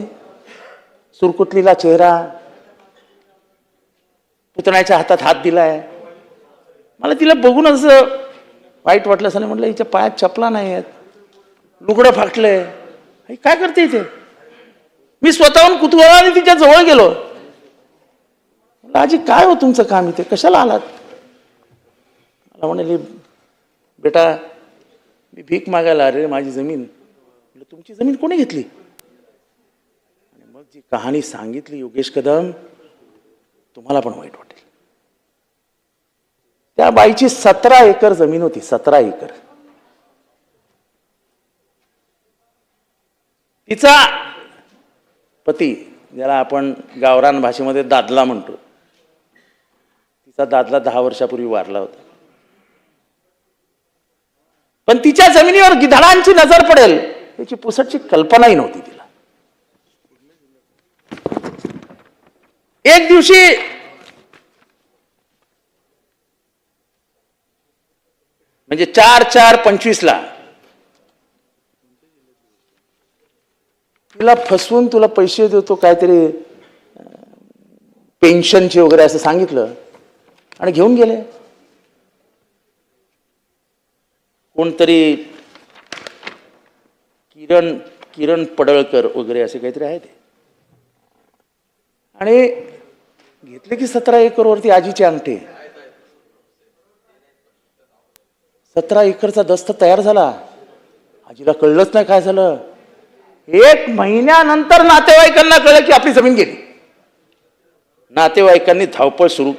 सुरकुतलीला चेहरा, पुतण्याच्या हातात हात दिलाय. मला तिला बघून असं वाईट वाटलं. असं नाही म्हटलं, हिच्या पायात चपला नाही आहेत, लुगडं फाटलंय, काय करते इथे. मी स्वतःहून कुतूहलाने तिच्या जवळ गेलो. आजी काय हो तुमचं काम इथे, कशाला आलात. मला म्हणाली, बेटा मी भीक मागायला अरे माझी जमीन. तुमची जमीन कोणी घेतली. आणि मग जी कहाणी सांगितली योगेश कदम, तुम्हाला पण वाईट वाटेल. त्या बाईची 17 एकर जमीन होती, 17 एकर. तिचा पती, ज्याला आपण गावरान भाषेमध्ये दादला म्हणतो, तिचा दादला 10 वर्षापूर्वी वारला होता. पण तिच्या जमिनीवर गिधाडांची नजर पडेल याची पुसटची कल्पनाही नव्हती तिला. एक दिवशी म्हणजे 4/4/25 तिला फसवून तुला पैसे देतो काहीतरी पेन्शनचे वगैरे असं सांगितलं आणि घेऊन गेले. कोणतरी किरण पडळकर वगैरे असे काहीतरी आहे ते. आणि घेतले की 17 एकरवरती आजीचे अंगठे. 17 एकरचा दस्त तयार झाला. आजीला कळलंच नाही काय झालं. 1 महिन्यानंतर नातेवाईकांना कळलं की आपली जमीन गेली. नातेवाईकांनी धावपळ सुरू.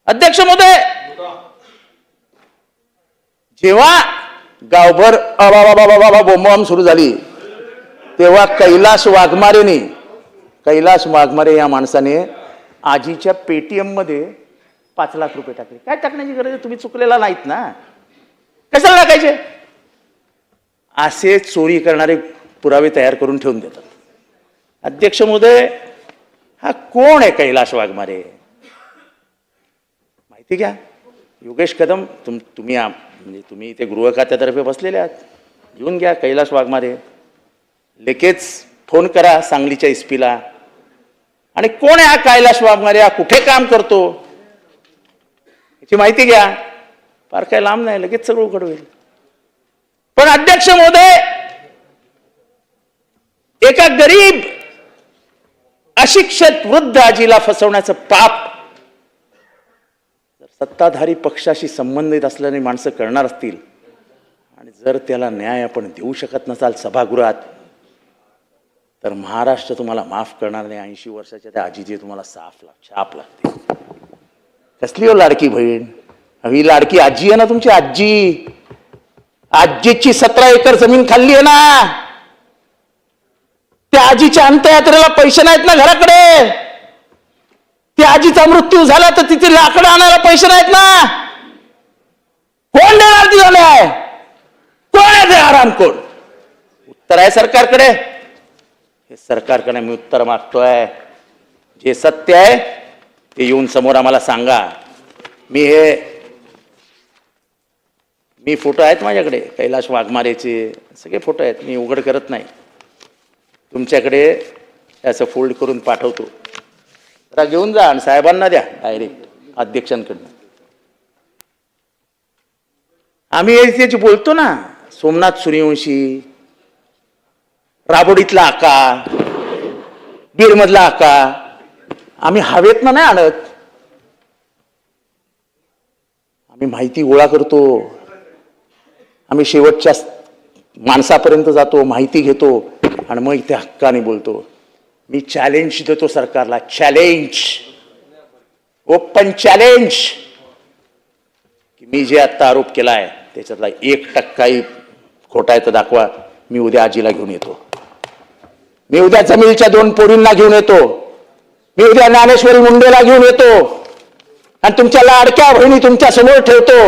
अध्यक्ष महोदय, जेव्हा गावभर बोंबाबोंब सुरू झाली तेव्हा कैलास वाघमारे या माणसाने आजीच्या पेटीएम मध्ये 5 लाख रुपये टाकले. काय टाकण्याची गरज आहे, तुम्ही चुकलेला नाहीत ना, कशाला टाकायचे. असे चोरी करणारे पुरावे तयार करून ठेवून देतात. अध्यक्ष महोदय, हा कोण आहे कैलास वाघमारे माहिती घ्या. योगेश कदम, तुम्ही म्हणजे तुम्ही इथे गृह खात्यातर्फे बसलेले आहात, घेऊन घ्या कैलास वाघमारे. लगेच फोन करा सांगलीच्या एसपीला. आणि कोण आहे हा कैलास वाघमारे, हा कुठे काम करतो याची माहिती घ्या. फार काय लांब नाही, लगेच सगळं उघड होईल. पण अध्यक्ष महोदय, एका गरीब अशिक्षित वृद्ध आजीला फसवण्याचं पाप सत्ताधारी पक्षाशी संबंधित असल्याने माणसं करणार असतील आणि जर त्याला न्याय आपण देऊ शकत नसाल सभागृहात, तर महाराष्ट्र तुम्हाला माफ करणार नाही. 80 वर्षाच्या त्या आजीची तुम्हाला छाप लागते. कसली हो लाडकी बहीण, ही लाडकी आजी आहे ना तुमची आजी. आजीची 17 एकर जमीन खाल्ली आहे ना. त्या आजीच्या अंत्ययात्रेला पैसे नाहीत ना घराकडे. त्या आजीचा मृत्यू झाला तर तिथे लाकडं आणायला पैसे नाहीत ना. कोण देणार ती झालंय, कोण आहे ते आराम कोण. उत्तर आहे सरकारकडे. हे सरकारकडे मी उत्तर मागतोय. जे सत्य आहे ते येऊन समोर आम्हाला सांगा. मी फोटो आहेत माझ्याकडे, कैलास वाघमारेचे सगळे फोटो आहेत, मी उघड करत नाही. तुमच्याकडे असं फोल्ड करून पाठवतो, जरा घेऊन जा आणि साहेबांना द्या डायरेक्ट अध्यक्षांकडनं. आम्ही याची बोलतो ना, सोमनाथ सूर्यवंशी, राबोडीतला आका, बीडमधला आका, आम्ही हवेतनं नाही आणत. आम्ही माहिती गोळा करतो. आम्ही शेवटच्या माणसापर्यंत जातो, माहिती घेतो आणि मग इथे हक्काने बोलतो. मी चॅलेंज देतो सरकारला, चॅलेंज, ओपन चॅलेंज, की मी जे आता आरोप केलाय त्याच्यातला 1% खोटा आहे तर दाखवा. मी उद्या आजीला घेऊन येतो. मी उद्या जमीलच्या 2 पोरींना घेऊन येतो, मी उद्या ज्ञानेश्वरी मुंडेला घेऊन येतो आणि तुमच्या लाडक्या बहिणी तुमच्या समोर ठेवतो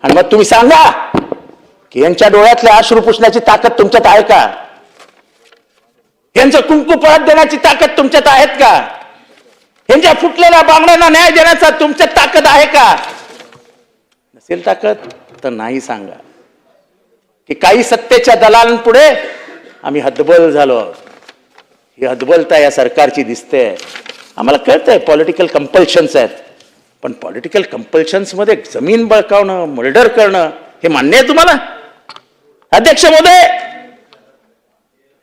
आणि मग तुम्ही सांगा की यांच्या डोळ्यातले अश्रू पुसण्याची ताकद तुमच्यात आहे का? यांचं कुंकू पळत देण्याची ताकद तुमच्यात आहेत का? यांच्या फुटलेल्या बांगड्यांना न्याय देण्याचा तुमच्यात ताकद आहे का? नसेल ताकद तर नाही सांगा की काही सत्तेच्या दलालांपुढे आम्ही हतबल झालो आहोत. ही हतबलता या सरकारची दिसते. आम्हाला कळतंय पॉलिटिकल कंपल्शन्स आहेत, पण पॉलिटिकल कंपल्शन्स मध्ये जमीन बळकावणं, मर्डर करणं हे मान्य आहे तुम्हाला? अध्यक्ष महोदय,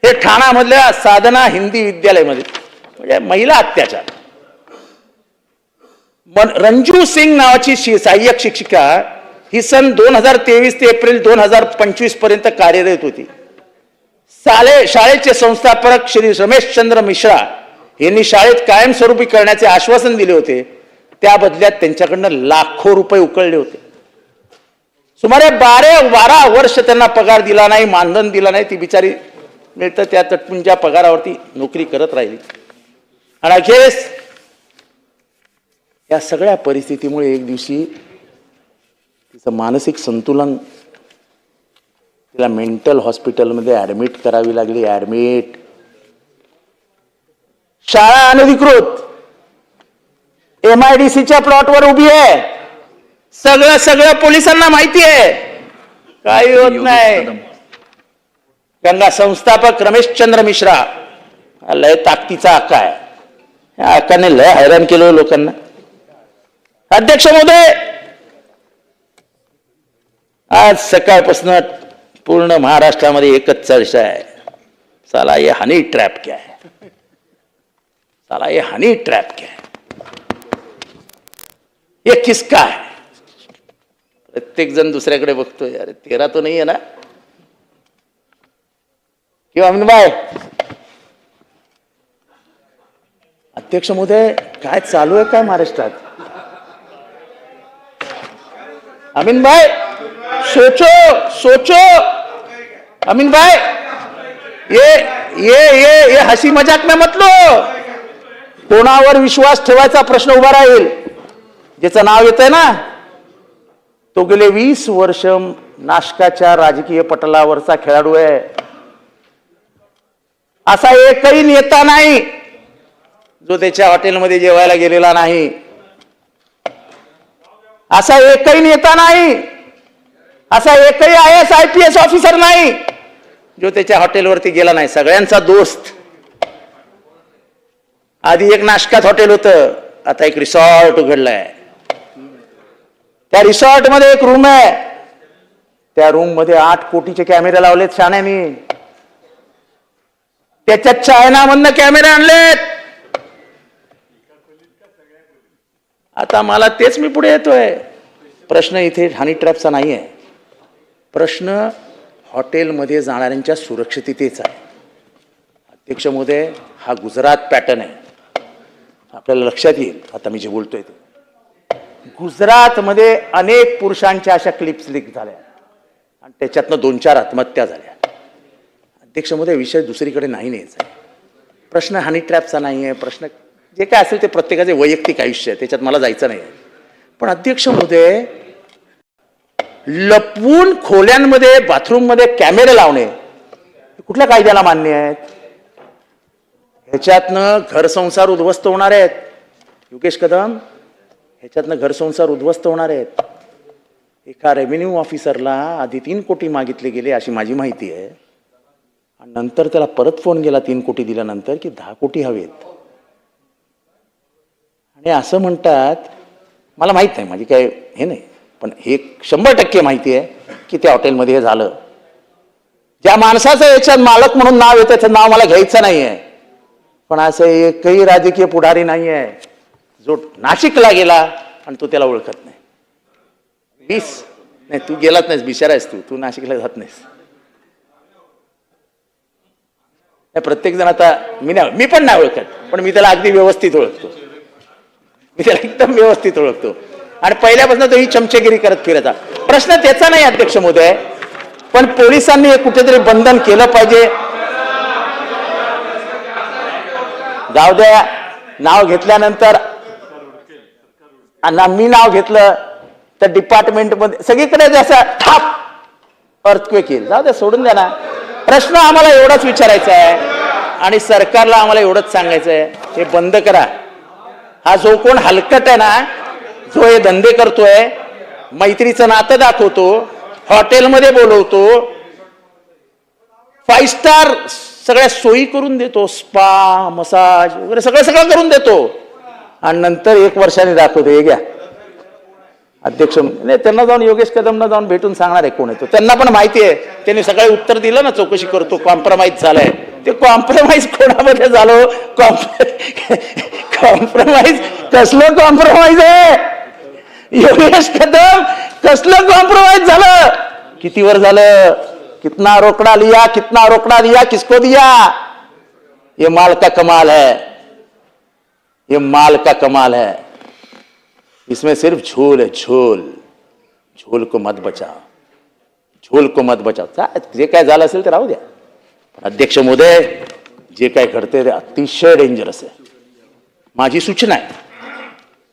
हे ठाण्यामधल्या साधना हिंदी विद्यालयामध्ये म्हणजे महिला अत्याचार, रंजू सिंग नावाची सहाय्यक शिक्षिका ही सन 2023 ते एप्रिल 2025 पर्यंत कार्यरत होती. शाळेचे संस्थापक श्री रमेशचंद्र मिश्रा यांनी शाळेत कायमस्वरूपी करण्याचे आश्वासन दिले होते. त्या बदल्यात त्यांच्याकडनं लाखो रुपये उकळले होते. सुमारे 12 वर्ष त्यांना पगार दिला नाही, मानधन दिला नाही. ती बिचारी मिळतं त्या तटपुंच्या पगारावरती नोकरी करत राहिली. आणि अखेरीस या सगळ्या परिस्थितीमुळे एक दिवशी तिचं मानसिक संतुलन, तिला मेंटल हॉस्पिटलमध्ये ऍडमिट करावी लागली. ऍडमिट. शाळा अनधिकृत MIDCच्या प्लॉटवर उभी आहे. सगळं पोलिसांना माहिती आहे. काही होत नाही. गंगा संस्थापक रमेशचंद्र मिश्रा लय ताकदीचा आका आहे. या आकाने लय हैराण केलं लोकांना. अध्यक्ष महोदय, आज सकाळपासून पूर्ण महाराष्ट्रामध्ये एकच चर्चा आहे, साला ये हनी ट्रॅप क्या है, साला ये हनी ट्रॅप क्या है, ये किसका है. प्रत्येक जण दुसऱ्याकडे बघतोय. अरे तेरा तो नाही आहे ना किंवा अमीन भाई. अध्यक्ष महोदय, काय चालू आहे काय महाराष्ट्रात? अमीन भाई, सोचो अमीन भाई, ये हसी मजाक में मत लो. कोणावर विश्वास ठेवायचा प्रश्न उभा राहील. ज्याचं नाव येतंय ना तो गेले 20 वर्ष नाशकाच्या राजकीय पटलावरचा खेळाडू आहे. असा एकही नेता नाही जो त्याच्या हॉटेलमध्ये जेवायला गेलेला नाही. असा एकही नेता नाही, असा एकही IAS IPS ऑफिसर नाही जो त्याच्या हॉटेलवरती गेला नाही. सगळ्यांचा दोस्त. आधी एक नाशकात हॉटेल होतं, आता एक रिसॉर्ट उघडलाय. त्या रिसॉर्ट मध्ये एक रूम आहे. त्या रूम मध्ये 8 कोटीचे कॅमेरे लावलेत शाण्यानी. त्याच्यात चायनामधनं कॅमेरे आणलेत. आता मला तेच मी पुढे येतोय. प्रश्न इथे हनी ट्रॅपचा नाही आहे. प्रश्न हॉटेलमध्ये जाणाऱ्यांच्या सुरक्षिततेचा आहे. अध्यक्ष महोदय, हा गुजरात पॅटर्न आहे. आपल्याला लक्षात येईल आता मी जे बोलतोय ते. गुजरातमध्ये अनेक पुरुषांच्या अशा क्लिप्स लीक झाल्या आणि त्याच्यातनं 2-4 आत्महत्या झाल्या. अध्यक्ष महोदय, विषय दुसरीकडे नाही न्यायचा आहे. प्रश्न हनी ट्रॅपचा नाही आहे. प्रश्न जे काय असेल ते प्रत्येकाचे वैयक्तिक आयुष्य आहे, त्याच्यात मला जायचं नाही आहे. पण अध्यक्ष महोदय, लपवून खोल्यांमध्ये बाथरूममध्ये कॅमेरे लावणे कुठल्या कायद्याला मान्य आहेत? ह्याच्यातनं घरसंसार उद्ध्वस्त होणार आहेत. योगेश कदम, ह्याच्यातनं घरसंसार उद्ध्वस्त होणार आहेत. एका रेव्हेन्यू ऑफिसरला आधी 3 कोटी मागितले गेले अशी माझी माहिती आहे आणि नंतर त्याला परत फोन गेला 3 कोटी दिल्यानंतर की 10 कोटी हवेत. आणि असं म्हणतात, मला माहित नाही, माझी काय हे नाही, पण हे 100% माहिती आहे की त्या हॉटेलमध्ये हे झालं. ज्या माणसाचं याच्यात मालक म्हणून नाव येतं त्याचं नाव मला घ्यायचं नाही आहे, पण असं एकही राजकीय पुढारी नाही आहे जो नाशिकला गेला आणि तू त्याला ओळखत नाही. 20 नाही, तू गेलाच नाहीस, बिचारा आहेस तू नाशिकला जात नाहीस. प्रत्येक जण आता मी पण नाही ओळखत, पण मी त्याला अगदी व्यवस्थित ओळखतो. मी त्याला एकदम व्यवस्थित ओळखतो आणि पहिल्यापासून तो ही चमचेगिरी करत फिरायचा. प्रश्न त्याचा नाही अध्यक्ष महोदय, पण पोलिसांनी हे कुठेतरी बंधन केलं पाहिजे. जाऊ द्या, नाव घेतल्यानंतर आणि मी नाव घेतलं तर डिपार्टमेंटमध्ये सगळीकडे जसं ठाप अर्थक्वेक येईल. जाऊ द्या, सोडून द्या ना. प्रश्न आम्हाला एवढाच विचारायचा आहे आणि सरकारला आम्हाला एवढंच सांगायचं आहे, हे बंद करा. हा जो कोण हलकट आहे ना, जो हे धंदे करतोय, मैत्रीचं नातं दाखवतो, हॉटेलमध्ये बोलवतो, 5 स्टार सगळ्या सोयी करून देतो, स्पा मसाज वगैरे सगळं सगळं करून देतो आणि नंतर 1 वर्षाने दाखवतो, हे घ्या अध्यक्ष. नाही, त्यांना जाऊन योगेश कदमना जाऊन भेटून सांगणार आहे कोण आहे तो. त्यांना पण माहिती आहे, त्यांनी सगळे उत्तर दिलं ना, चौकशी करतो, कॉम्प्रोमाइज झालंय. ते कॉम्प्रोमाइज कोणामध्ये झालं? कॉम्प्रोमाइज कसलं कॉम्प्रोमाइज आहे? योगेश कदम कसलं कॉम्प्रोमाइज झालं? किती वर झालं? कितना रोकड़ा लिया, कितना रोकड़ा दिया, किसको दिया? ये माल का कमाल है, ये माल का कमाल है. इसमें सिर्फ झोल है, झोल. झोल को मत बचाओ, झोल को मत बचाओ. जे काय झालं असेल ते राहू द्या. अध्यक्ष महोदय, जे काय घडते ते अतिशय डेंजरस आहे. माझी सूचना आहे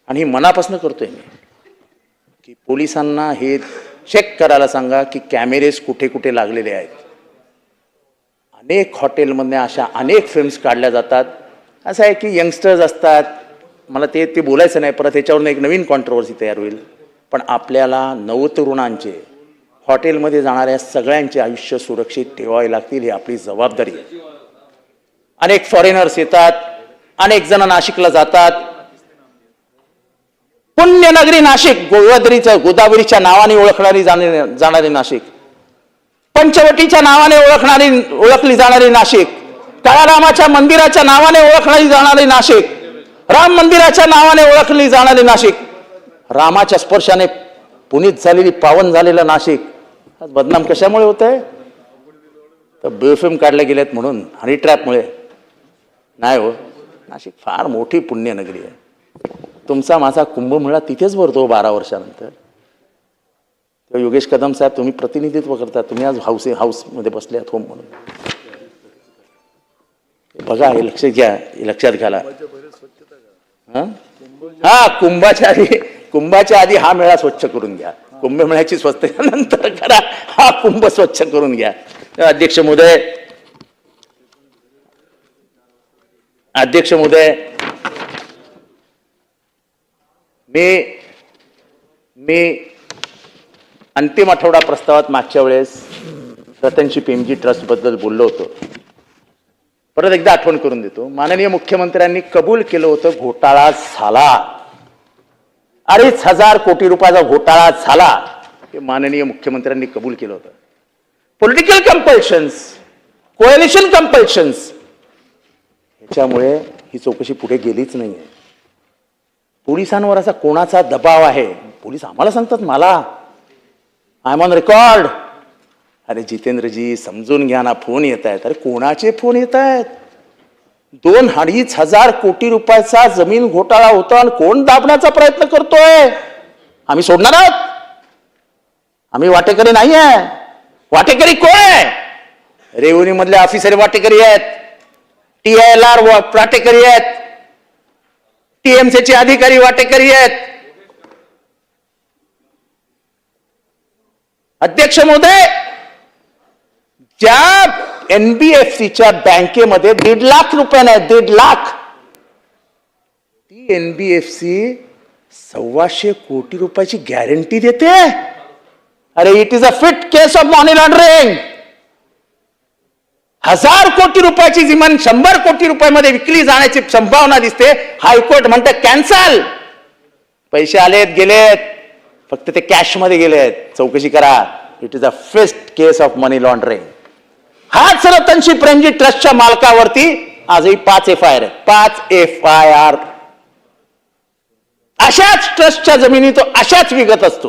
आणि ही मनापासून करतोय मी, की पोलिसांना हे चेक करायला सांगा की कॅमेरेज कुठे कुठे लागलेले आहेत. अनेक हॉटेलमध्ये अशा अनेक फिल्म्स काढल्या जातात. असं आहे की यंगस्टर्स असतात, मला ते बोलायचं नाही, परत त्याच्यावरून एक नवीन कॉन्ट्रोवर्सी तयार होईल. पण आपल्याला नवतरुणांचे, हॉटेलमध्ये जाणाऱ्या सगळ्यांचे आयुष्य सुरक्षित ठेवावे लागतील, ही आपली जबाबदारी आहे. अनेक फॉरेनर्स येतात, अनेक जण नाशिकला जातात. पुण्यनगरी नाशिक, गोदावरीच्या नावाने ओळखणारी जाणारी नाशिक, पंचवटीच्या नावाने ओळखली जाणारी नाशिक, काळारामाच्या मंदिराच्या नावाने ओळखली जाणारी नाशिक, राम मंदिराच्या नावाने ओळखली जाणारी नाशिक, रामाच्या स्पर्शाने पुनीत झालेली, पावन झालेलं नाशिक आज बदनाम कशामुळे होत आहे? तर बेफिल्म काढले गेलेत म्हणून, हनी ट्रॅपमुळे नाही हो. नाशिक फार मोठी पुण्यनगरी आहे. तुमचा माझा कुंभमेळा तिथेच भरतो 12 वर्षानंतर. तेव्हा योगेश कदम साहेब, तुम्ही प्रतिनिधित्व करता, तुम्ही आज हाऊसमध्ये बसले आहात होम म्हणून. बघा, हे लक्षात घ्या, हे लक्षात घ्यायला. हा, कुंभाच्या आधी हा मेळा स्वच्छ करून घ्या. कुंभमेळ्याची स्वच्छतेनंतर करा, हा कुंभ स्वच्छ करून घ्या. अध्यक्ष महोदय, मी अंतिम आठवडा प्रस्तावात मागच्या वेळेस रतनशी पेमजी ट्रस्ट बद्दल बोललो होतो. परत एकदा आठवण करून देतो. माननीय मुख्यमंत्र्यांनी कबूल केलं होतं, घोटाळा झाला, 2,500 कोटी रुपयाचा घोटाळा झाला, हे माननीय मुख्यमंत्र्यांनी कबूल केलं होतं. पॉलिटिकल कंपल्शन्स, कोएलिशन कंपल्शन्स, ह्याच्यामुळे ही चौकशी पुढे गेलीच नाहीये. पोलिसांवर असा कोणाचा दबाव आहे? पोलीस आम्हाला सांगतात, मला आय एम ऑन रेकॉर्ड. अरे जितेंद्रजी, समजून घ्या ना, फोन येत आहेत. अरे कोणाचे फोन येत आहेत? 2,500 कोटी रुपयाचा जमीन घोटाळा होता आणि कोण दाबण्याचा प्रयत्न करतोय? आम्ही सोडणार आहोत? आम्ही वाटेकरी नाही आहे. वाटेकरी कोण आहे? रेव्हेन्यू मधले ऑफिसर वाटेकरी आहेत, TILR वाटेकरी आहेत, TMC चे अधिकारी वाटेकरी आहेत. अध्यक्ष महोदय, ज्या NBFCच्या बँकेमध्ये 1.5 लाख रुपये नाही, 1.5 लाख, ती NBFC 1,200 कोटी रुपयाची गॅरंटी देते. अरे it is a fit case of money laundering. 1,000 कोटी रुपयाची जमीन 100 कोटी रुपयामध्ये विकली जाण्याची संभावना दिसते. हायकोर्ट म्हणते कॅन्सल. पैसे आलेत गेलेत, फक्त ते कॅश मध्ये गेलेत, चौकशी करा. It is a first case of money laundering. हाच रतनशी प्रेमजी ट्रस्टच्या मालकावरती आजही 5 FIR आहेत, 5 FIR. अशाच ट्रस्टच्या जमिनी तो अशाच विकत असतो.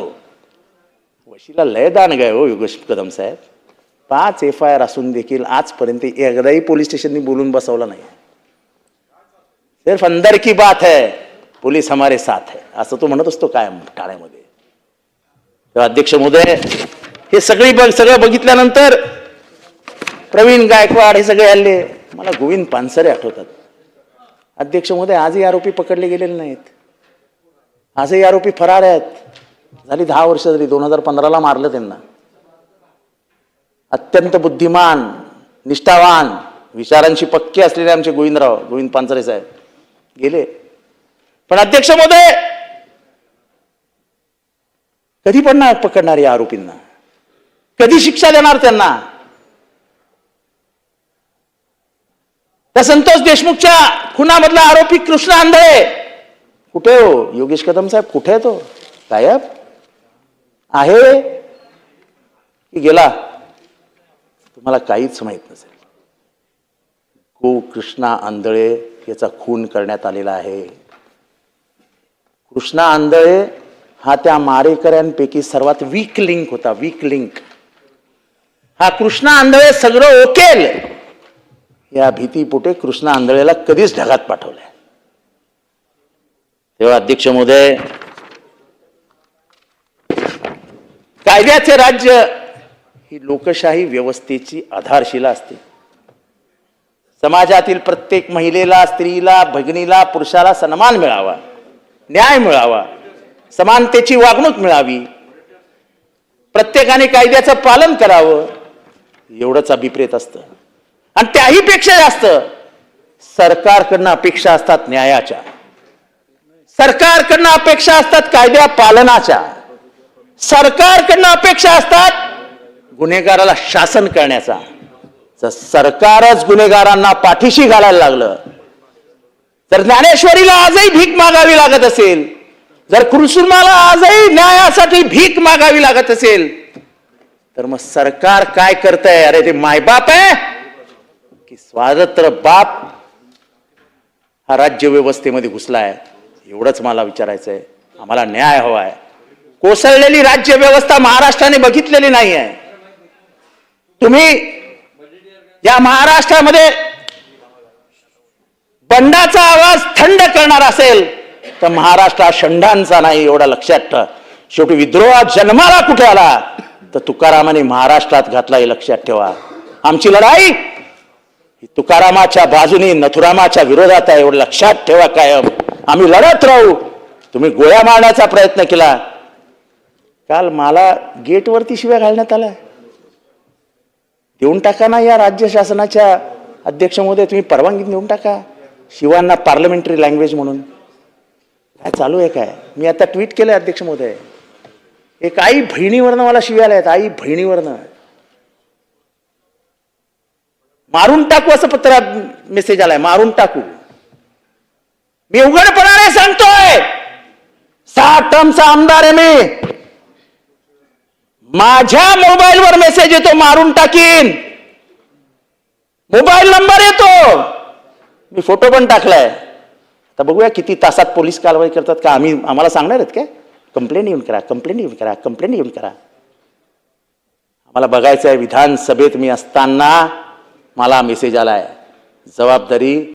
वशीला लय दान गए हो योगेश कदम साहेब. 5 FIR असून देखील आजपर्यंत एकदाही पोलीस स्टेशननी बोलून बसवला नाही. सिर्फ अंदर की बात है, पोलीस हमारे साथ है, असं तो म्हणत असतो कायम टाळ्यामध्ये. अध्यक्ष महोदय, हे सगळं बघितल्यानंतर प्रवीण गायकवाड हे सगळे आले, मला गोविंद पानसरे आठवतात. अध्यक्ष महोदय, आजही आरोपी पकडले गेलेले नाहीत, आजही आरोपी फरार आहेत. झाली 10 वर्ष झाली, 2015ला मारलं त्यांना. अत्यंत बुद्धिमान, निष्ठावान, विचारांशी पक्के असलेले आमचे गोविंद पानसरे साहेब गेले. पण अध्यक्ष महोदय, कधी पकडणार या आरोपींना? कधी शिक्षा देणार त्यांना? त्या संतोष देशमुखच्या खुनामधला आरोपी कृष्ण आंधळे कुठे हो? योगेश कदम साहेब कुठे आहे? तो गायब आहे की गेला? तुम्हाला काहीच माहित नसेल. कृष्णा आंधळे याचा खून करण्यात आलेला आहे. कृष्णा आंधळे हा त्या मारेकऱ्यांपैकी सर्वात वीक लिंक होता. वीक लिंक हा कृष्णा आंधळे सगळं ओकेल या भीतीपोटे कृष्णा आंधळेला कधीच ढगात पाठवलंय. तेव्हा अध्यक्ष महोदय, कायद्याचे राज्य ही लोकशाही व्यवस्थेची आधारशिला असते. समाजातील प्रत्येक महिलेला, स्त्रीला, भगिनीला, पुरुषाला सन्मान मिळावा, न्याय मिळावा, समानतेची वागणूक मिळावी, प्रत्येकाने कायद्याचं पालन करावं, एवढंच अभिप्रेत असतं. आणि त्याही पेक्षा जास्त सरकारकडनं अपेक्षा असतात न्यायाच्या, सरकारकडनं अपेक्षा असतात कायद्या पालनाच्या, सरकारकडनं अपेक्षा असतात गुन्हेगाराला शासन करण्याचा. जर सरकारच गुन्हेगारांना पाठीशी घालायला लागलं, जर ज्ञानेश्वरीला आजही भीक मागावी लागत असेल, जर कुलसुमाला आजही न्यायासाठी भीक मागावी लागत असेल, तर मग सरकार काय करतंय? अरे ते मायबाप आहे की स्वातंत्र्य बाप हा राज्य व्यवस्थेमध्ये घुसलाय? एवढंच मला विचारायचंय. आम्हाला न्याय हवाय. कोसळलेली राज्य व्यवस्था महाराष्ट्राने बघितलेली नाही आहे. तुम्ही या महाराष्ट्रामध्ये बंडाचा आवाज थंड करणार असेल तर महाराष्ट्र हा षंडांचा नाही, एवढा लक्षात ठेवा. शेवटी विद्रोह जन्माला कुठे आला तर तुकारामाने महाराष्ट्रात घातला, हे लक्षात ठेवा. आमची लढाई ही तुकारामाच्या बाजूने, नथुरामाच्या विरोधात आहे, एवढं लक्षात ठेवा कायम. आम्ही लढत राहू. तुम्ही गोळ्या मारण्याचा प्रयत्न केला. काल मला गेटवरती शिव्या घालण्यात आल्या. देऊन टाका ना या राज्य शासनाच्या अध्यक्ष महोदय, तुम्ही परवानगी देऊन टाका शिवांना पार्लमेंटरी लँग्वेज म्हणून. काय चालू आहे काय? मी आता ट्विट केलंय अध्यक्ष महोदय. एक आई बहिणीवरनं मला शिव्या आल्या आहेत. आई बहिणीवरनं मारून टाकू असं पत्र मेसेज आलाय. मारून टाकू. मी उघडपणाने सांगतोय, 6 टर्मचा आमदार आहे मी. माझ्या मोबाईलवर मेसेज येतो, मारून टाकीन. मोबाईल नंबर येतो, मी फोटो पण टाकलाय. आता बघूया किती तासात पोलीस कारवाई करतात का. आम्हाला सांगणार आहेत काय? कंप्लेंट येऊन करा, कंप्लेंट येऊन करा, कंप्लेंट येऊन करा. आम्हाला बघायचं आहे विधानसभेत मी असताना मला मेसेज आलाय. जबाबदारी